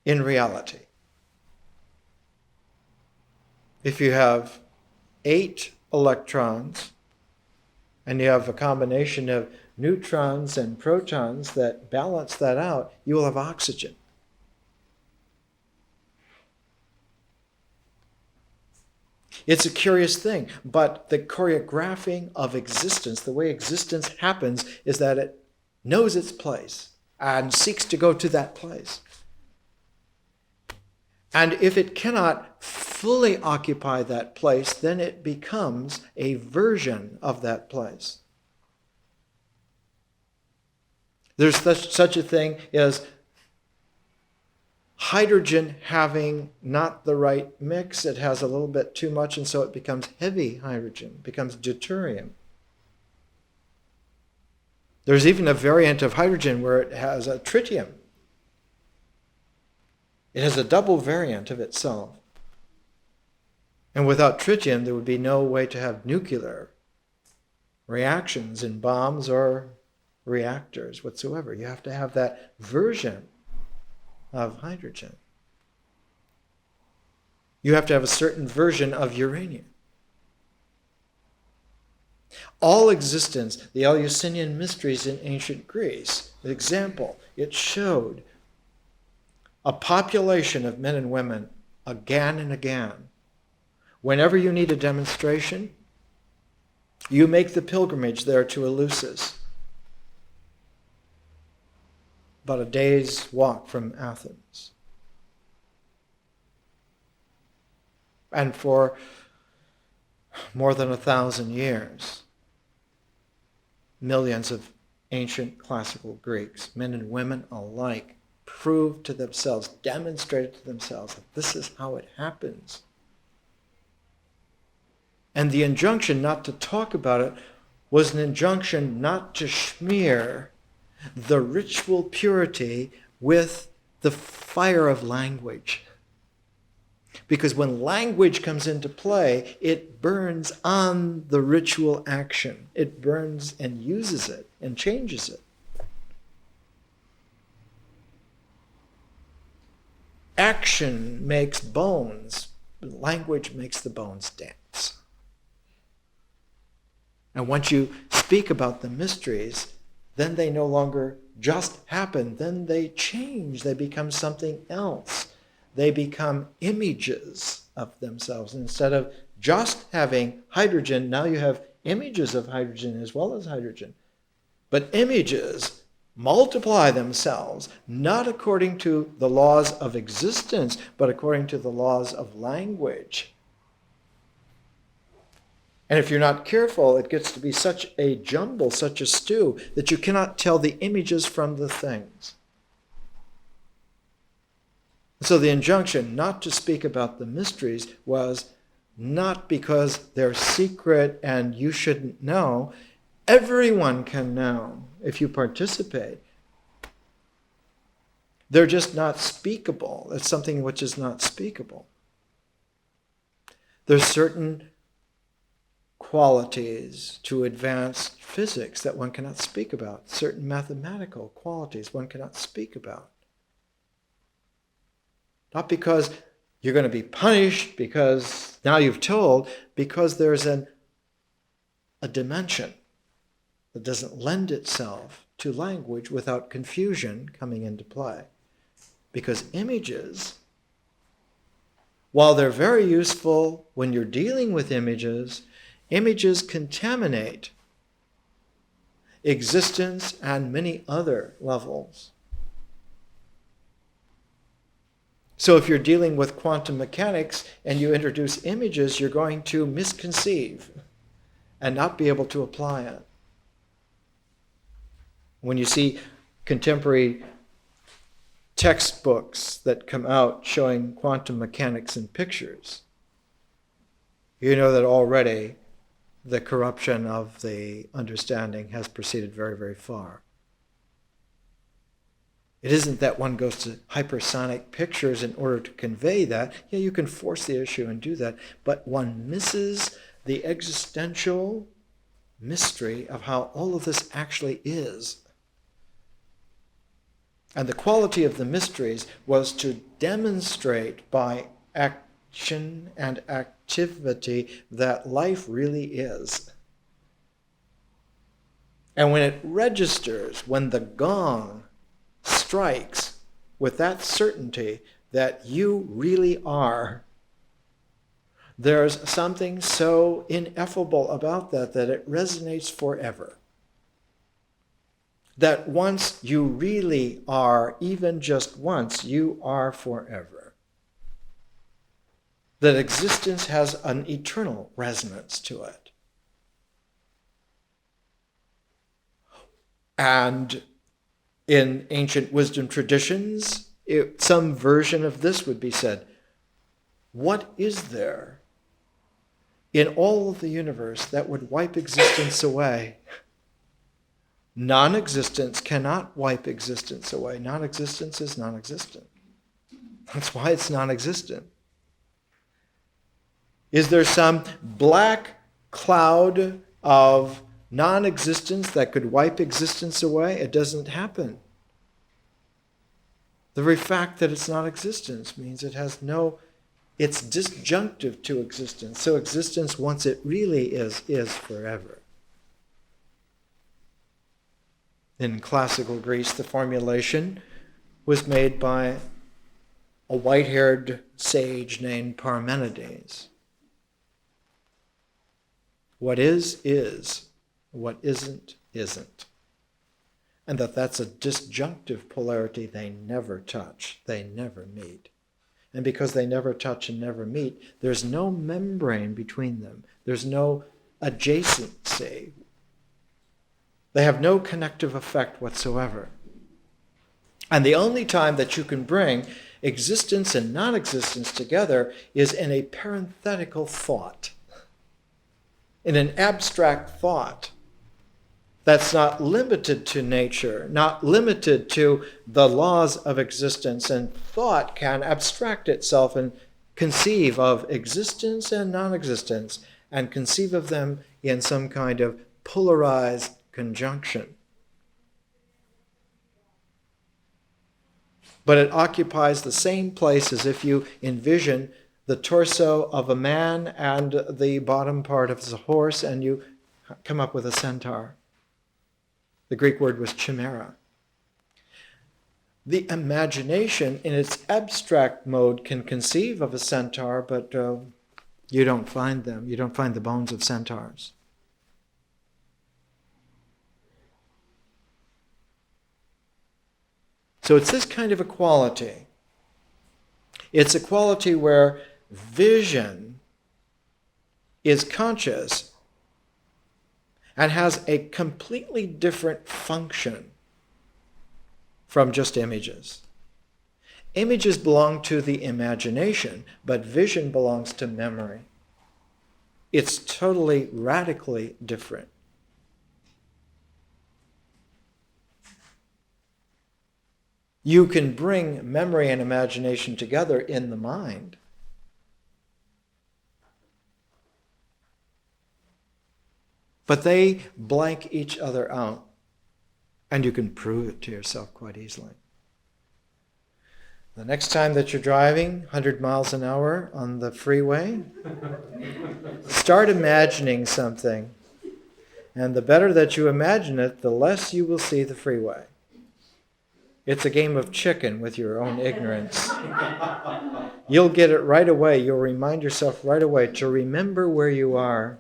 in reality. If you have 8 electrons and you have a combination of neutrons and protons that balance that out, you will have oxygen. It's a curious thing, but the choreographing of existence, the way existence happens, is that it knows its place and seeks to go to that place. And if it cannot fully occupy that place, then it becomes a version of that place. There's such a thing as hydrogen having not the right mix. It has a little bit too much, and so it becomes heavy hydrogen, becomes deuterium. There's even a variant of hydrogen where it has a tritium. It has a double variant of itself. And without tritium, there would be no way to have nuclear reactions in bombs or reactors whatsoever. You have to have that version of hydrogen. You have to have a certain version of uranium. All existence, the Eleusinian mysteries in ancient Greece, an example, it showed a population of men and women again and again. Whenever you need a demonstration, you make the pilgrimage there to Eleusis, about a day's walk from Athens. And for more than 1,000 years, millions of ancient classical Greeks, men and women alike, proved to themselves, demonstrated to themselves that this is how it happens. And the injunction not to talk about it was an injunction not to smear the ritual purity with the fire of language. Because when language comes into play, it burns on the ritual action. It burns and uses it and changes it. Action makes bones. Language makes the bones dance. And once you speak about the mysteries, then they no longer just happen. Then they change. They become something else. They become images of themselves. Instead of just having hydrogen, now you have images of hydrogen as well as hydrogen. But images multiply themselves, not according to the laws of existence, but according to the laws of language. And if you're not careful, it gets to be such a jumble, such a stew, that you cannot tell the images from the things. So the injunction not to speak about the mysteries was not because they're secret and you shouldn't know. Everyone can know if you participate. They're just not speakable. It's something which is not speakable. There's certain qualities to advanced physics that one cannot speak about. Certain mathematical qualities one cannot speak about. Not because you're going to be punished because now you've told, because there's a dimension that doesn't lend itself to language without confusion coming into play. Because images, while they're very useful when you're dealing with images, images contaminate existence and many other levels. So if you're dealing with quantum mechanics and you introduce images, you're going to misconceive and not be able to apply it. When you see contemporary textbooks that come out showing quantum mechanics in pictures, you know that already the corruption of the understanding has proceeded very, very far. It isn't that one goes to hypersonic pictures in order to convey that. Yeah, you can force the issue and do that, but one misses the existential mystery of how all of this actually is. And the quality of the mysteries was to demonstrate by action and activity that life really is. And when it registers, when the gong strikes with that certainty that you really are, there's something so ineffable about that it resonates forever. That once you really are, even just once, you are forever. That existence has an eternal resonance to it. And in ancient wisdom traditions, some version of this would be said, what is there in all of the universe that would wipe existence away? Non-existence cannot wipe existence away. Non-existence is non-existent. That's why it's non-existent. Is there some black cloud of non-existence that could wipe existence away? It doesn't happen. The very fact that it's non-existence means it's disjunctive to existence. So existence, once it really is forever. In classical Greece, the formulation was made by a white-haired sage named Parmenides. What is. What isn't. And that's a disjunctive polarity they never touch. They never meet. And because they never touch and never meet, there's no membrane between them. There's no adjacency. They have no connective effect whatsoever. And the only time that you can bring existence and non-existence together is in a parenthetical thought, in an abstract thought that's not limited to nature, not limited to the laws of existence. And thought can abstract itself and conceive of existence and non-existence and conceive of them in some kind of polarized conjunction. But it occupies the same place as if you envision the torso of a man and the bottom part of the horse, and you come up with a centaur. The Greek word was chimera. The imagination in its abstract mode can conceive of a centaur, but you don't find them. You don't find the bones of centaurs. So it's this kind of a quality. It's a quality where vision is conscious and has a completely different function from just images. Images belong to the imagination, but vision belongs to memory. It's totally, radically different. You can bring memory and imagination together in the mind. But they blank each other out. And you can prove it to yourself quite easily. The next time that you're driving 100 miles an hour on the freeway, start imagining something. And the better that you imagine it, the less you will see the freeway. It's a game of chicken with your own ignorance. You'll get it right away. You'll remind yourself right away to remember where you are,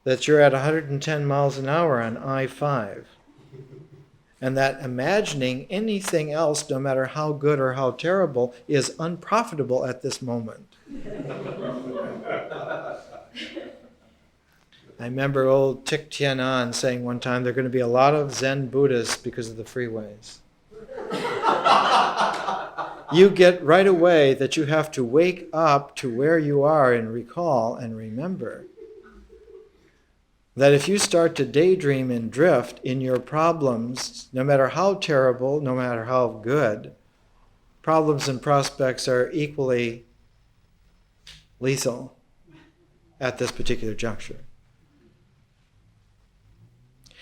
that you're at 110 miles an hour on I-5. And that imagining anything else, no matter how good or how terrible, is unprofitable at this moment. I remember old Thich Thien An saying one time there are going to be a lot of Zen Buddhists because of the freeways. You get right away that you have to wake up to where you are and recall and remember that if you start to daydream and drift in your problems, no matter how terrible, no matter how good, problems and prospects are equally lethal at this particular juncture.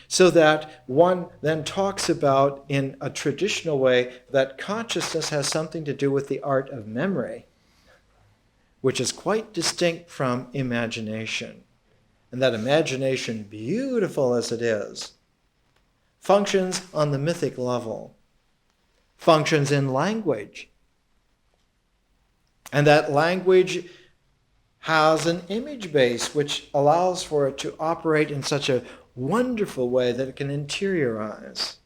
So that one then talks about, in a traditional way, that consciousness has something to do with the art of memory, which is quite distinct from imagination. And that imagination, beautiful as it is, functions on the mythic level, functions in language. And that language has an image base which allows for it to operate in such a wonderful way that it can interiorize.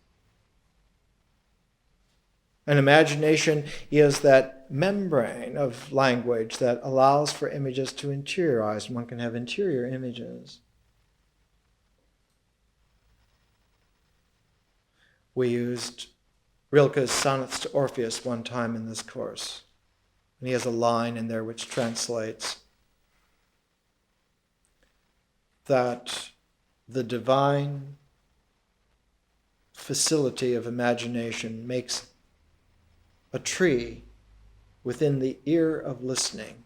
And imagination is that membrane of language that allows for images to interiorize. One can have interior images. We used Rilke's Sonnets to Orpheus one time in this course. And he has a line in there which translates that the divine facility of imagination makes a tree within the ear of listening,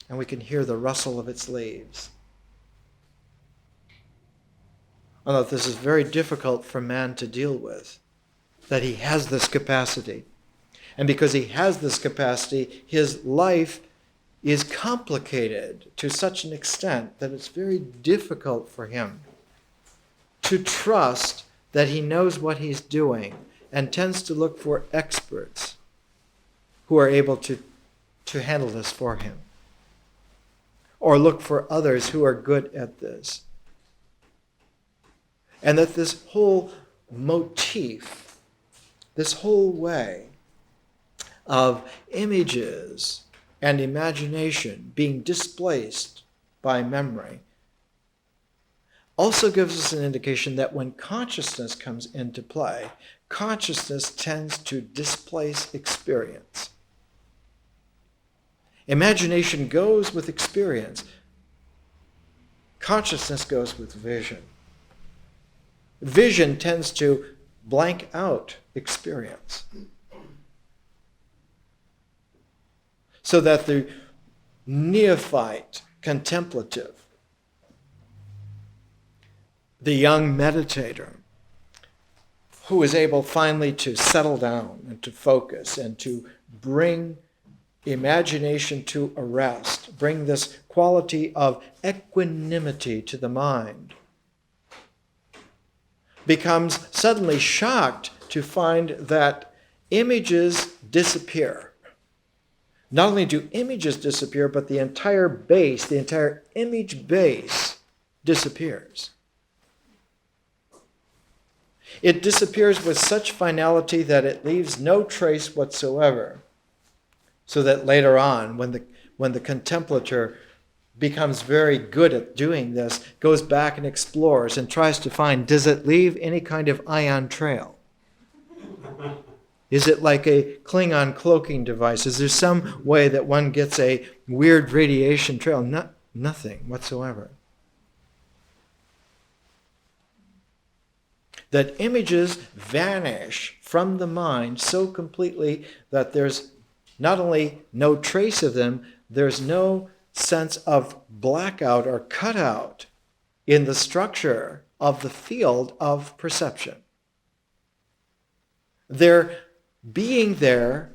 and we can hear the rustle of its leaves. Although this is very difficult for man to deal with, that he has this capacity. And because he has this capacity, his life is complicated to such an extent that it's very difficult for him to trust that he knows what he's doing, and tends to look for experts who are able to handle this for him, or look for others who are good at this. And that this whole motif, this whole way of images and imagination being displaced by memory also gives us an indication that when consciousness comes into play, consciousness tends to displace experience. Imagination goes with experience. Consciousness goes with vision. Vision tends to blank out experience. So that the neophyte contemplative, the young meditator, who is able finally to settle down and to focus and to bring imagination to a rest, bring this quality of equanimity to the mind, becomes suddenly shocked to find that images disappear. Not only do images disappear, but the entire base, the entire image base disappears. It disappears with such finality that it leaves no trace whatsoever. So that later on, when the contemplator becomes very good at doing this, goes back and explores and tries to find, does it leave any kind of ion trail? Is it like a Klingon cloaking device? Is there some way that one gets a weird radiation trail? Nothing whatsoever. That images vanish from the mind so completely that there's not only no trace of them, there's no sense of blackout or cutout in the structure of the field of perception. Their being there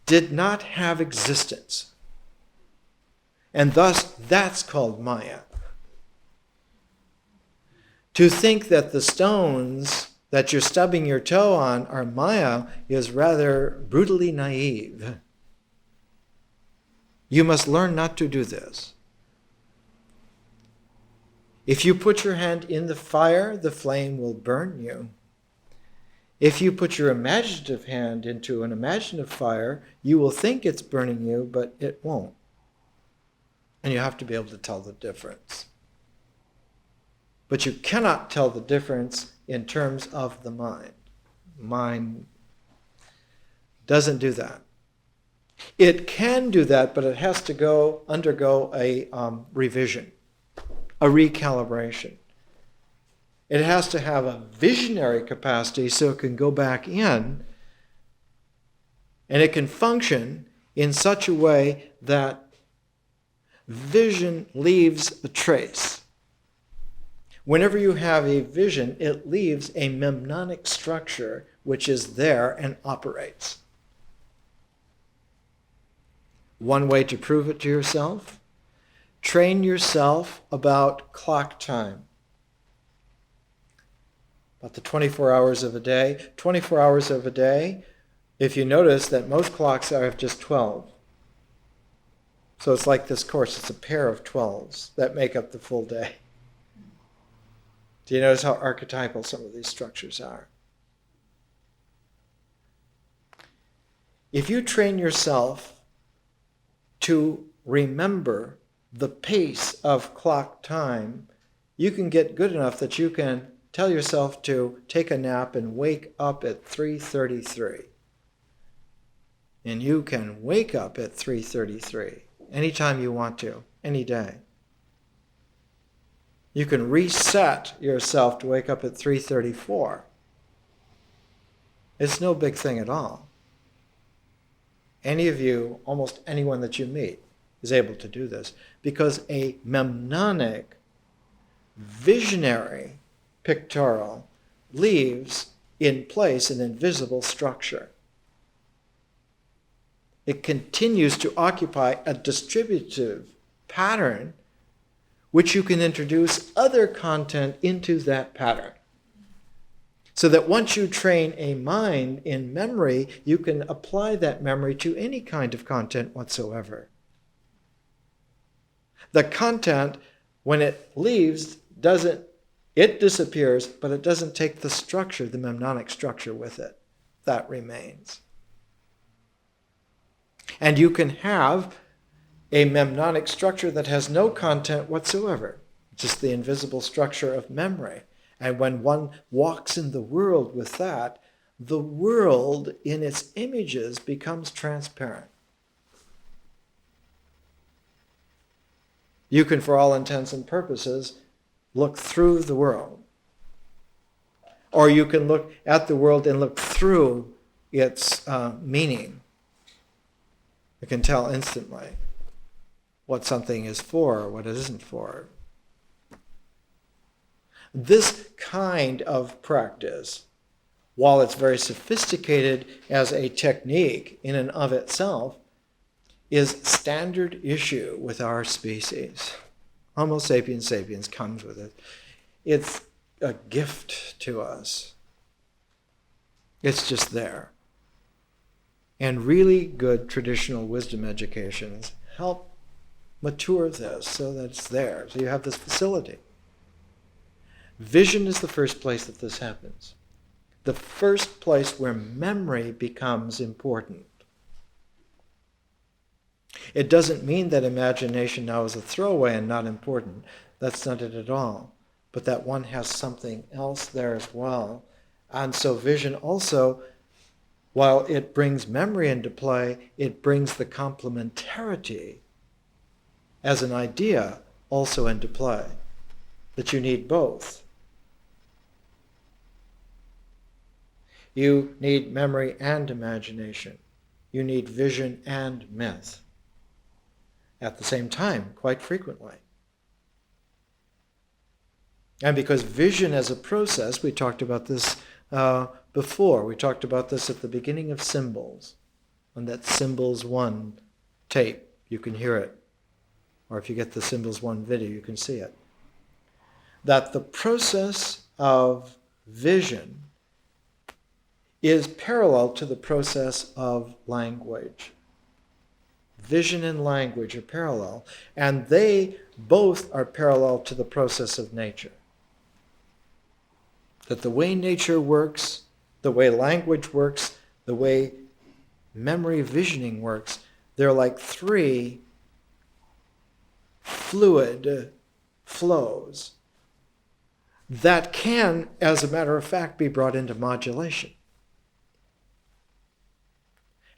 did not have existence. And thus, that's called Maya. To think that the stones that you're stubbing your toe on are Maya is rather brutally naive. You must learn not to do this. If you put your hand in the fire, the flame will burn you. If you put your imaginative hand into an imaginative fire, you will think it's burning you, but it won't. And you have to be able to tell the difference. But you cannot tell the difference in terms of the mind. Mind doesn't do that. It can do that, but it has to undergo a revision, a recalibration. It has to have a visionary capacity so it can go back in and it can function in such a way that vision leaves a trace. Whenever you have a vision, it leaves a mnemonic structure which is there and operates. One way to prove it to yourself, train yourself about clock time. About the 24 hours of a day. 24 hours of a day, if you notice that most clocks have just 12. So it's like this course, it's a pair of 12s that make up the full day. Do you notice how archetypal some of these structures are? If you train yourself to remember the pace of clock time, you can get good enough that you can tell yourself to take a nap and wake up at 3:33. And you can wake up at 3:33 anytime you want to, any day. You can reset yourself to wake up at 3:34. It's no big thing at all. Any of you, almost anyone that you meet, is able to do this because a mnemonic, visionary pictorial leaves in place an invisible structure. It continues to occupy a distributive pattern which you can introduce other content into that pattern. So that once you train a mind in memory, you can apply that memory to any kind of content whatsoever. The content, when it leaves, it disappears, but it doesn't take the structure, the mnemonic structure with it. That remains. And you can have a mnemonic structure that has no content whatsoever, just the invisible structure of memory. And when one walks in the world with that, the world in its images becomes transparent. You can, for all intents and purposes, look through the world. Or you can look at the world and look through its meaning. You can tell instantly what something is for or what it isn't for. This kind of practice, while it's very sophisticated as a technique in and of itself, is standard issue with our species. Homo sapiens sapiens comes with it. It's a gift to us. It's just there. And really good traditional wisdom educations help mature this so that it's there. So you have this facility. Vision is the first place that this happens. The first place where memory becomes important. It doesn't mean that imagination now is a throwaway and not important. That's not it at all. But that one has something else there as well. And so vision also, while it brings memory into play, it brings the complementarity as an idea also into play, that you need both. You need memory and imagination. You need vision and myth at the same time, quite frequently. And because vision as a process, we talked about this before. We talked about this at the beginning of Symbols, on that Symbols 1 tape. You can hear it. Or if you get the Symbols 1 video, you can see it. That the process of vision is parallel to the process of language. Vision and language are parallel, and they both are parallel to the process of nature. That the way nature works, the way language works, the way memory visioning works, they're like three fluid flows that can, as a matter of fact, be brought into modulation.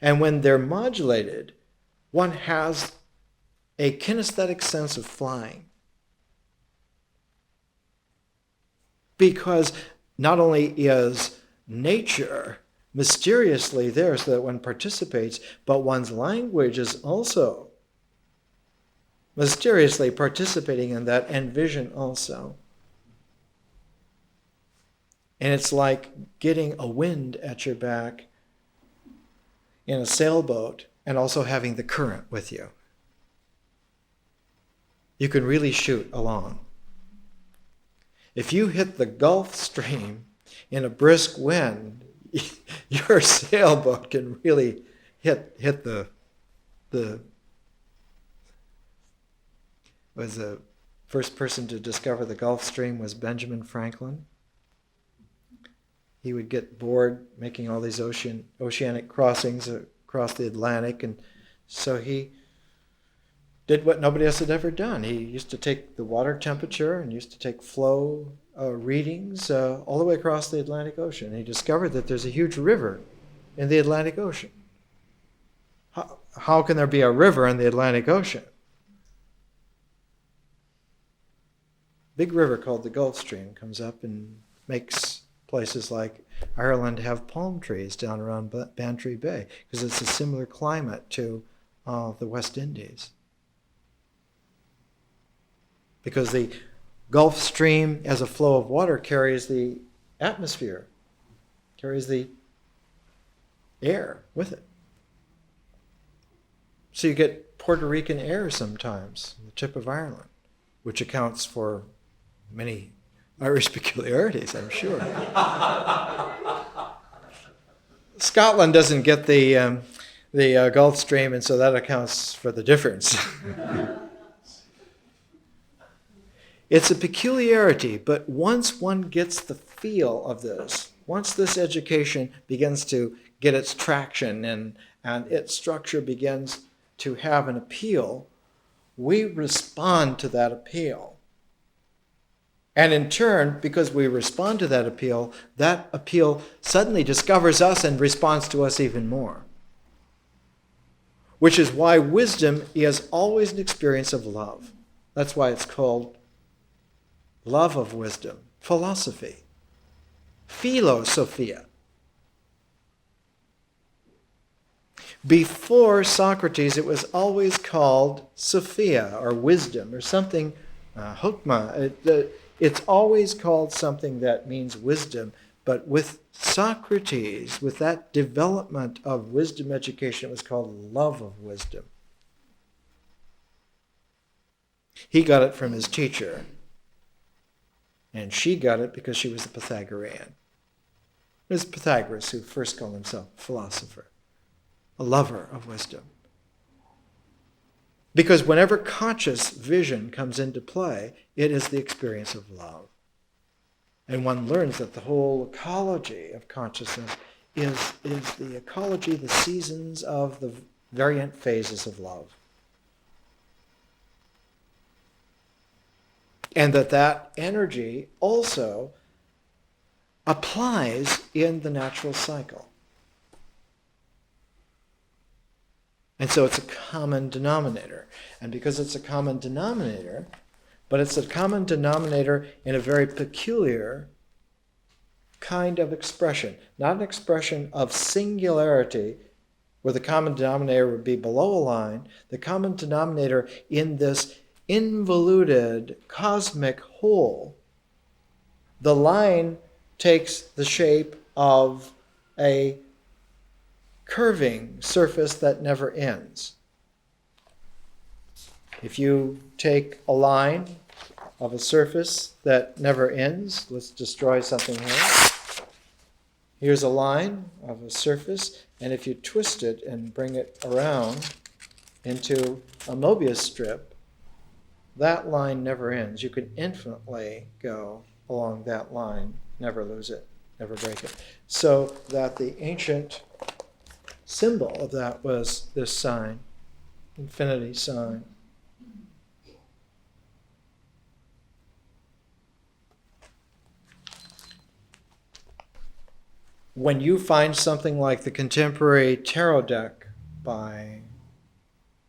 And when they're modulated, one has a kinesthetic sense of flying. Because not only is nature mysteriously there so that one participates, but one's language is also mysteriously participating in that, and vision also. And it's like getting a wind at your back in a sailboat and also having the current with you. You can really shoot along. If you hit the Gulf Stream in a brisk wind, your sailboat can really hit the was the first person to discover the Gulf Stream was Benjamin Franklin. He would get bored making all these oceanic crossings across the Atlantic, and so he did what nobody else had ever done. He used to take the water temperature and used to take flow readings all the way across the Atlantic Ocean. And he discovered that there's a huge river in the Atlantic Ocean. How can there be a river in the Atlantic Ocean? Big river called the Gulf Stream comes up and makes places like Ireland have palm trees down around Bantry Bay because it's a similar climate to the West Indies. Because the Gulf Stream, as a flow of water, carries the atmosphere, carries the air with it. So you get Puerto Rican air sometimes, on the tip of Ireland, which accounts for many Irish peculiarities, I'm sure. Scotland doesn't get the Gulf Stream, and so that accounts for the difference. It's a peculiarity, but once one gets the feel of this, once this education begins to get its traction and its structure begins to have an appeal, we respond to that appeal. And in turn, because we respond to that appeal suddenly discovers us and responds to us even more. Which is why wisdom is always an experience of love. That's why it's called love of wisdom, philosophy, philosophia. Before Socrates, it was always called Sophia, or wisdom, or something, hokma. It's always called something that means wisdom, but with Socrates, with that development of wisdom education, it was called love of wisdom. He got it from his teacher, and she got it because she was a Pythagorean. It was Pythagoras who first called himself a philosopher, a lover of wisdom. Because whenever conscious vision comes into play, it is the experience of love. And one learns that the whole ecology of consciousness is the ecology, the seasons of the variant phases of love. And that energy also applies in the natural cycle. And so it's a common denominator. And because it's a common denominator, but it's a common denominator in a very peculiar kind of expression. Not an expression of singularity, where the common denominator would be below a line. The common denominator in this involuted cosmic whole, the line takes the shape of a curving surface that never ends. If you take a line of a surface that never ends, let's destroy something here. Here's a line of a surface, and if you twist it and bring it around into a Mobius strip, that line never ends. You can infinitely go along that line, never lose it, never break it. So that the ancient symbol of that was this sign, infinity sign. When you find something like the contemporary tarot deck by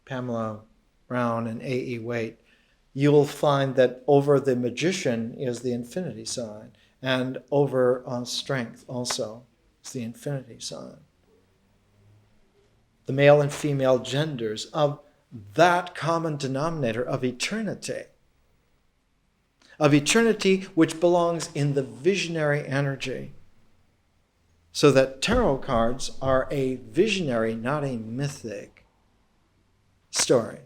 Pamela Brown and A.E. Waite, you will find that over the magician is the infinity sign, and over strength also is the infinity sign. The male and female genders of that common denominator of eternity which belongs in the visionary energy. So that tarot cards are a visionary, not a mythic story.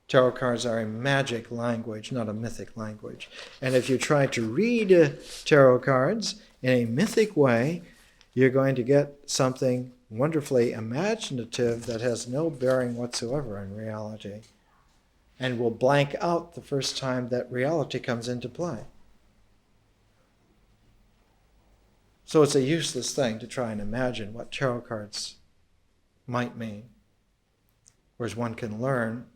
Tarot cards are a magic language, not a mythic language. And if you try to read tarot cards in a mythic way, you're going to get something wonderfully imaginative that has no bearing whatsoever in reality, and will blank out the first time that reality comes into play. So it's a useless thing to try and imagine what tarot cards might mean, whereas one can learn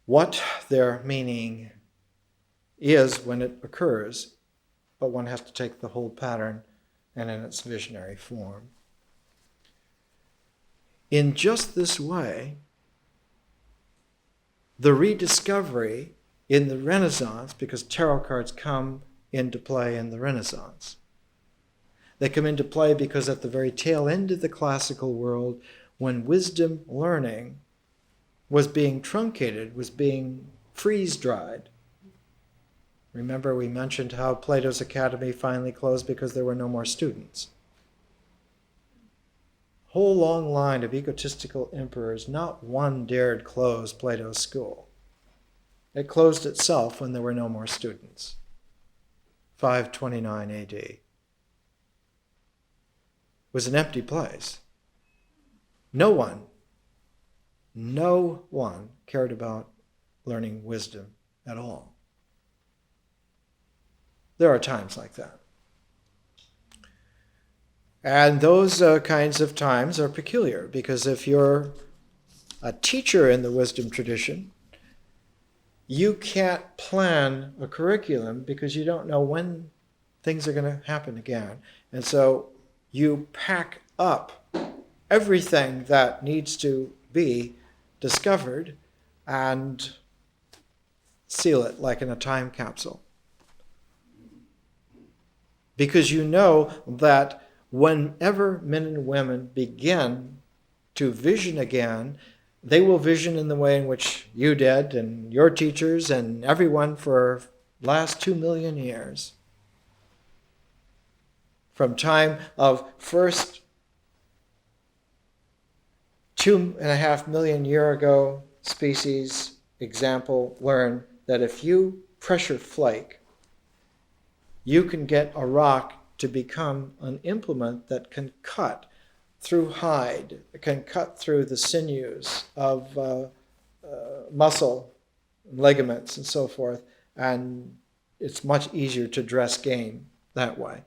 what their meaning is when it occurs, but one has to take the whole pattern and in its visionary form. In just this way, the rediscovery in the Renaissance, because tarot cards come into play in the Renaissance. They come into play because at the very tail end of the classical world, when wisdom learning was being truncated, was being freeze-dried. Remember, we mentioned how Plato's Academy finally closed because there were no more students. Whole long line of egotistical emperors, not one dared close Plato's school. It closed itself when there were no more students. 529 AD. It was an empty place. No one cared about learning wisdom at all. There are times like that. And those kinds of times are peculiar, because if you're a teacher in the wisdom tradition, you can't plan a curriculum because you don't know when things are going to happen again. And so you pack up everything that needs to be discovered and seal it like in a time capsule. Because you know that whenever men and women begin to vision again, they will vision in the way in which you did and your teachers and everyone for the last 2 million years. From time of first 2.5 million year ago species example learn that if you pressure flake, you can get a rock to become an implement that can cut through hide, can cut through the sinews of muscle, ligaments, and so forth, and it's much easier to dress game that way.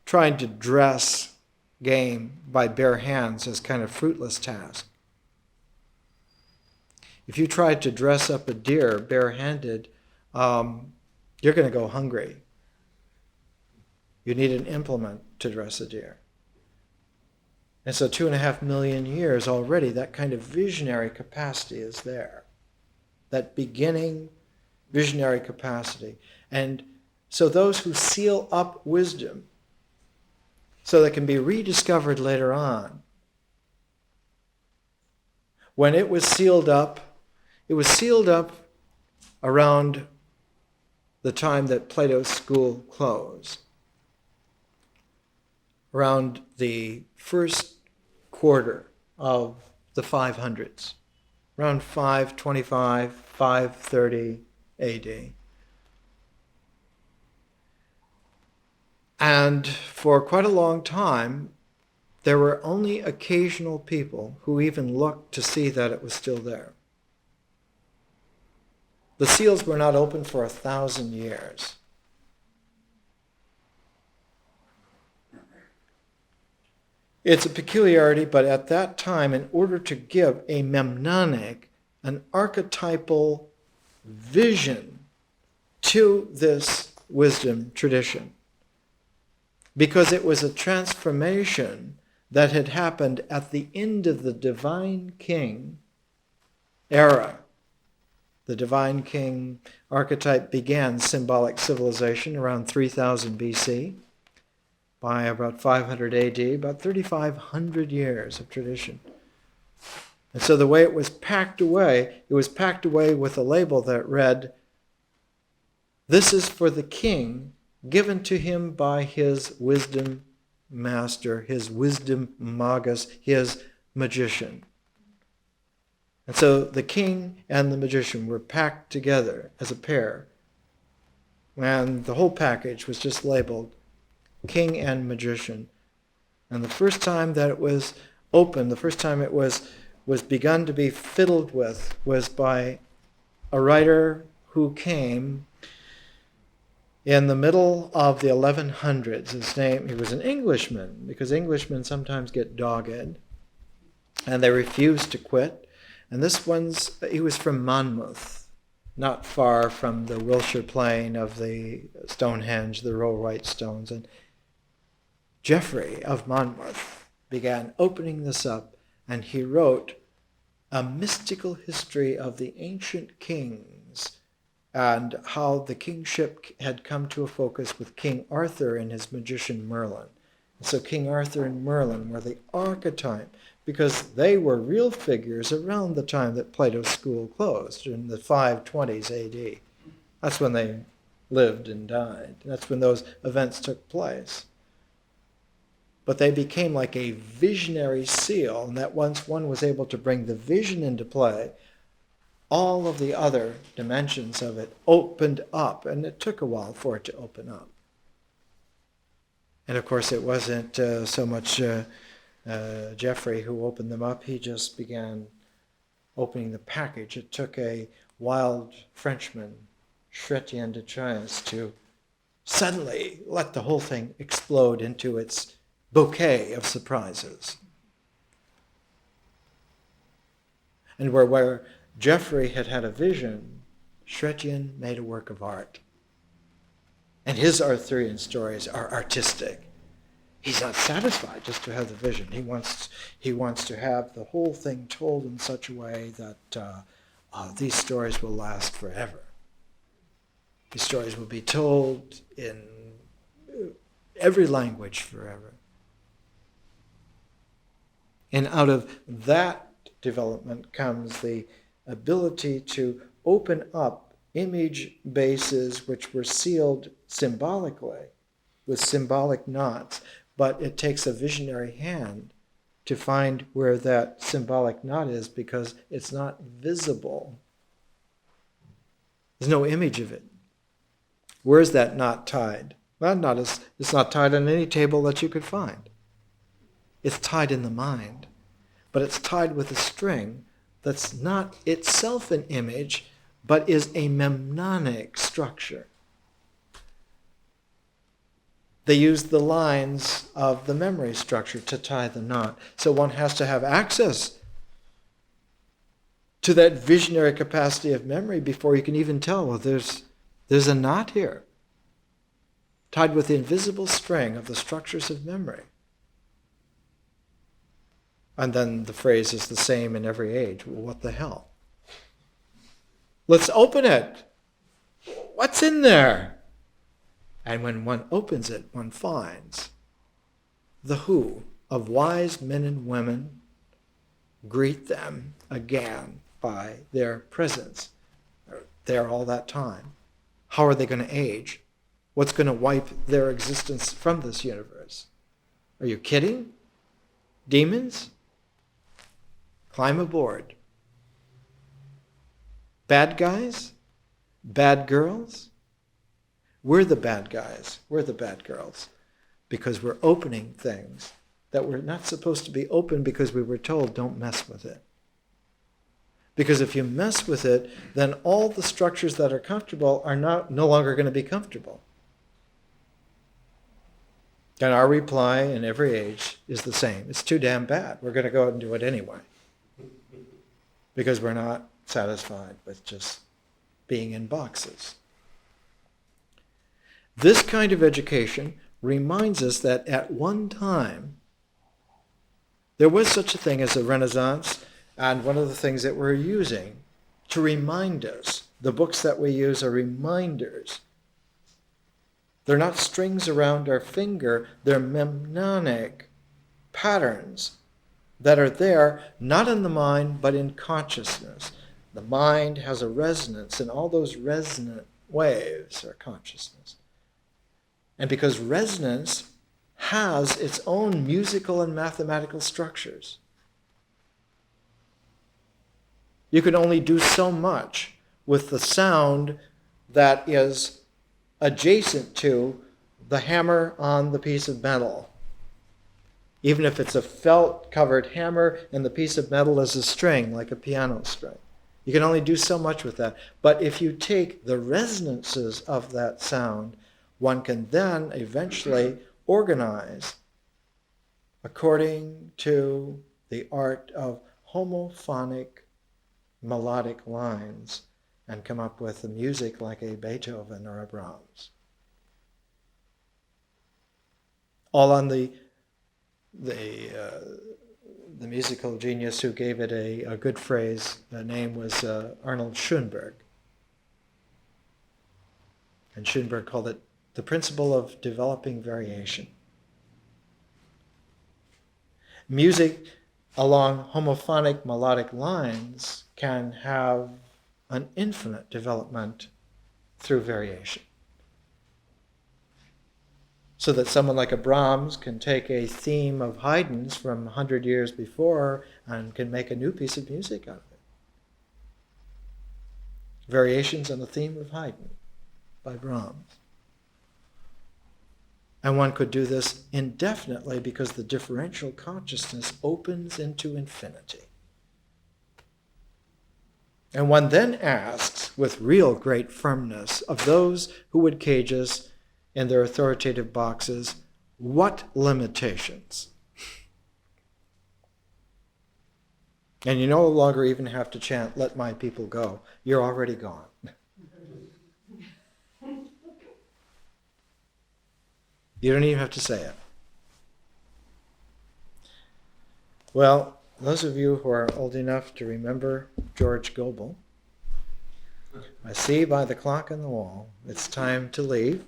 Trying to dress game by bare hands is kind of fruitless task. If you tried to dress up a deer barehanded, you're going to go hungry. You need an implement to dress a deer. And so 2.5 million years already, that kind of visionary capacity is there. That beginning visionary capacity. And so those who seal up wisdom so that it can be rediscovered later on, when it was sealed up around the time that Plato's school closed, around the first quarter of the 500s, around 525, 530 AD. And for quite a long time, there were only occasional people who even looked to see that it was still there. The seals were not open for 1,000 years. It's a peculiarity, but at that time, in order to give a memnonic, an archetypal vision to this wisdom tradition, because it was a transformation that had happened at the end of the divine king era. The divine king archetype began symbolic civilization around 3000 BC. By about 500 AD, about 3,500 years of tradition. And so the way it was packed away with a label that read, "This is for the king, given to him by his wisdom master, his wisdom magus, his magician." And so the king and the magician were packed together as a pair. And the whole package was just labeled king and magician. And the first time that it was opened, the first time it was begun to be fiddled with, was by a writer who came in the middle of the 1100s. He was an Englishman, because Englishmen sometimes get dogged, and they refuse to quit. And he was from Monmouth, not far from the Wiltshire plain of the Stonehenge, the Rollright stones. And Geoffrey of Monmouth began opening this up, and he wrote a mystical history of the ancient kings and how the kingship had come to a focus with King Arthur and his magician Merlin. And so King Arthur and Merlin were the archetype, because they were real figures around the time that Plato's school closed, in the 520s AD. That's when they lived and died. That's when those events took place. But they became like a visionary seal, and that once one was able to bring the vision into play, all of the other dimensions of it opened up, and it took a while for it to open up. And of course it wasn't so much Geoffrey who opened them up. He just began opening the package. It took a wild Frenchman, Chrétien de Troyes, to suddenly let the whole thing explode into its bouquet of surprises. And where Geoffrey had a vision, Chrétien made a work of art. And his Arthurian stories are artistic. He's not satisfied just to have the vision. He wants to have the whole thing told in such a way that these stories will last forever. These stories will be told in every language forever. And out of that development comes the ability to open up image bases which were sealed symbolically with symbolic knots, but it takes a visionary hand to find where that symbolic knot is, because it's not visible. There's no image of it. Where is that knot tied? That knot it's not tied on any table that you could find. It's tied in the mind, but it's tied with a string that's not itself an image, but is a memnonic structure. They use the lines of the memory structure to tie the knot. So one has to have access to that visionary capacity of memory before you can even tell, well, there's a knot here, tied with the invisible string of the structures of memory. And then the phrase is the same in every age. Well, what the hell? Let's open it. What's in there? And when one opens it, one finds the who of wise men and women greet them again by their presence. They're there all that time. How are they going to age? What's going to wipe their existence from this universe? Are you kidding? Demons? Climb aboard. Bad guys? Bad girls? We're the bad guys. We're the bad girls. Because we're opening things that were not supposed to be open because we were told don't mess with it. Because if you mess with it, then all the structures that are comfortable are no longer going to be comfortable. And our reply in every age is the same. It's too damn bad. We're going to go out and do it anyway. Because we're not satisfied with just being in boxes. This kind of education reminds us that at one time, there was such a thing as a Renaissance, and one of the things that we're using to remind us, the books that we use are reminders. They're not strings around our finger, they're mnemonic patterns that are there, not in the mind, but in consciousness. The mind has a resonance, and all those resonant waves are consciousness. And because resonance has its own musical and mathematical structures, you can only do so much with the sound that is adjacent to the hammer on the piece of metal. Even if it's a felt-covered hammer and the piece of metal is a string, like a piano string. You can only do so much with that. But if you take the resonances of that sound, one can then eventually organize according to the art of homophonic melodic lines and come up with a music like a Beethoven or a Brahms. All on the musical genius who gave it a good phrase, the name was Arnold Schoenberg. And Schoenberg called it the principle of developing variation. Music along homophonic melodic lines can have an infinite development through variation. So that someone like a Brahms can take a theme of Haydn's from 100 years before and can make a new piece of music out of it. Variations on the theme of Haydn by Brahms. And one could do this indefinitely because the differential consciousness opens into infinity. And one then asks, with real great firmness, of those who would cage us in their authoritative boxes, what limitations? And you no longer even have to chant, let my people go. You're already gone. You don't even have to say it. Well, those of you who are old enough to remember George Goebel, I see by the clock on the wall it's time to leave,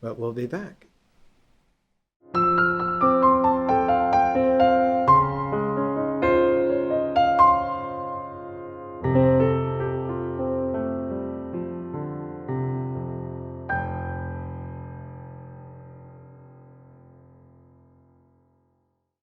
but we'll be back.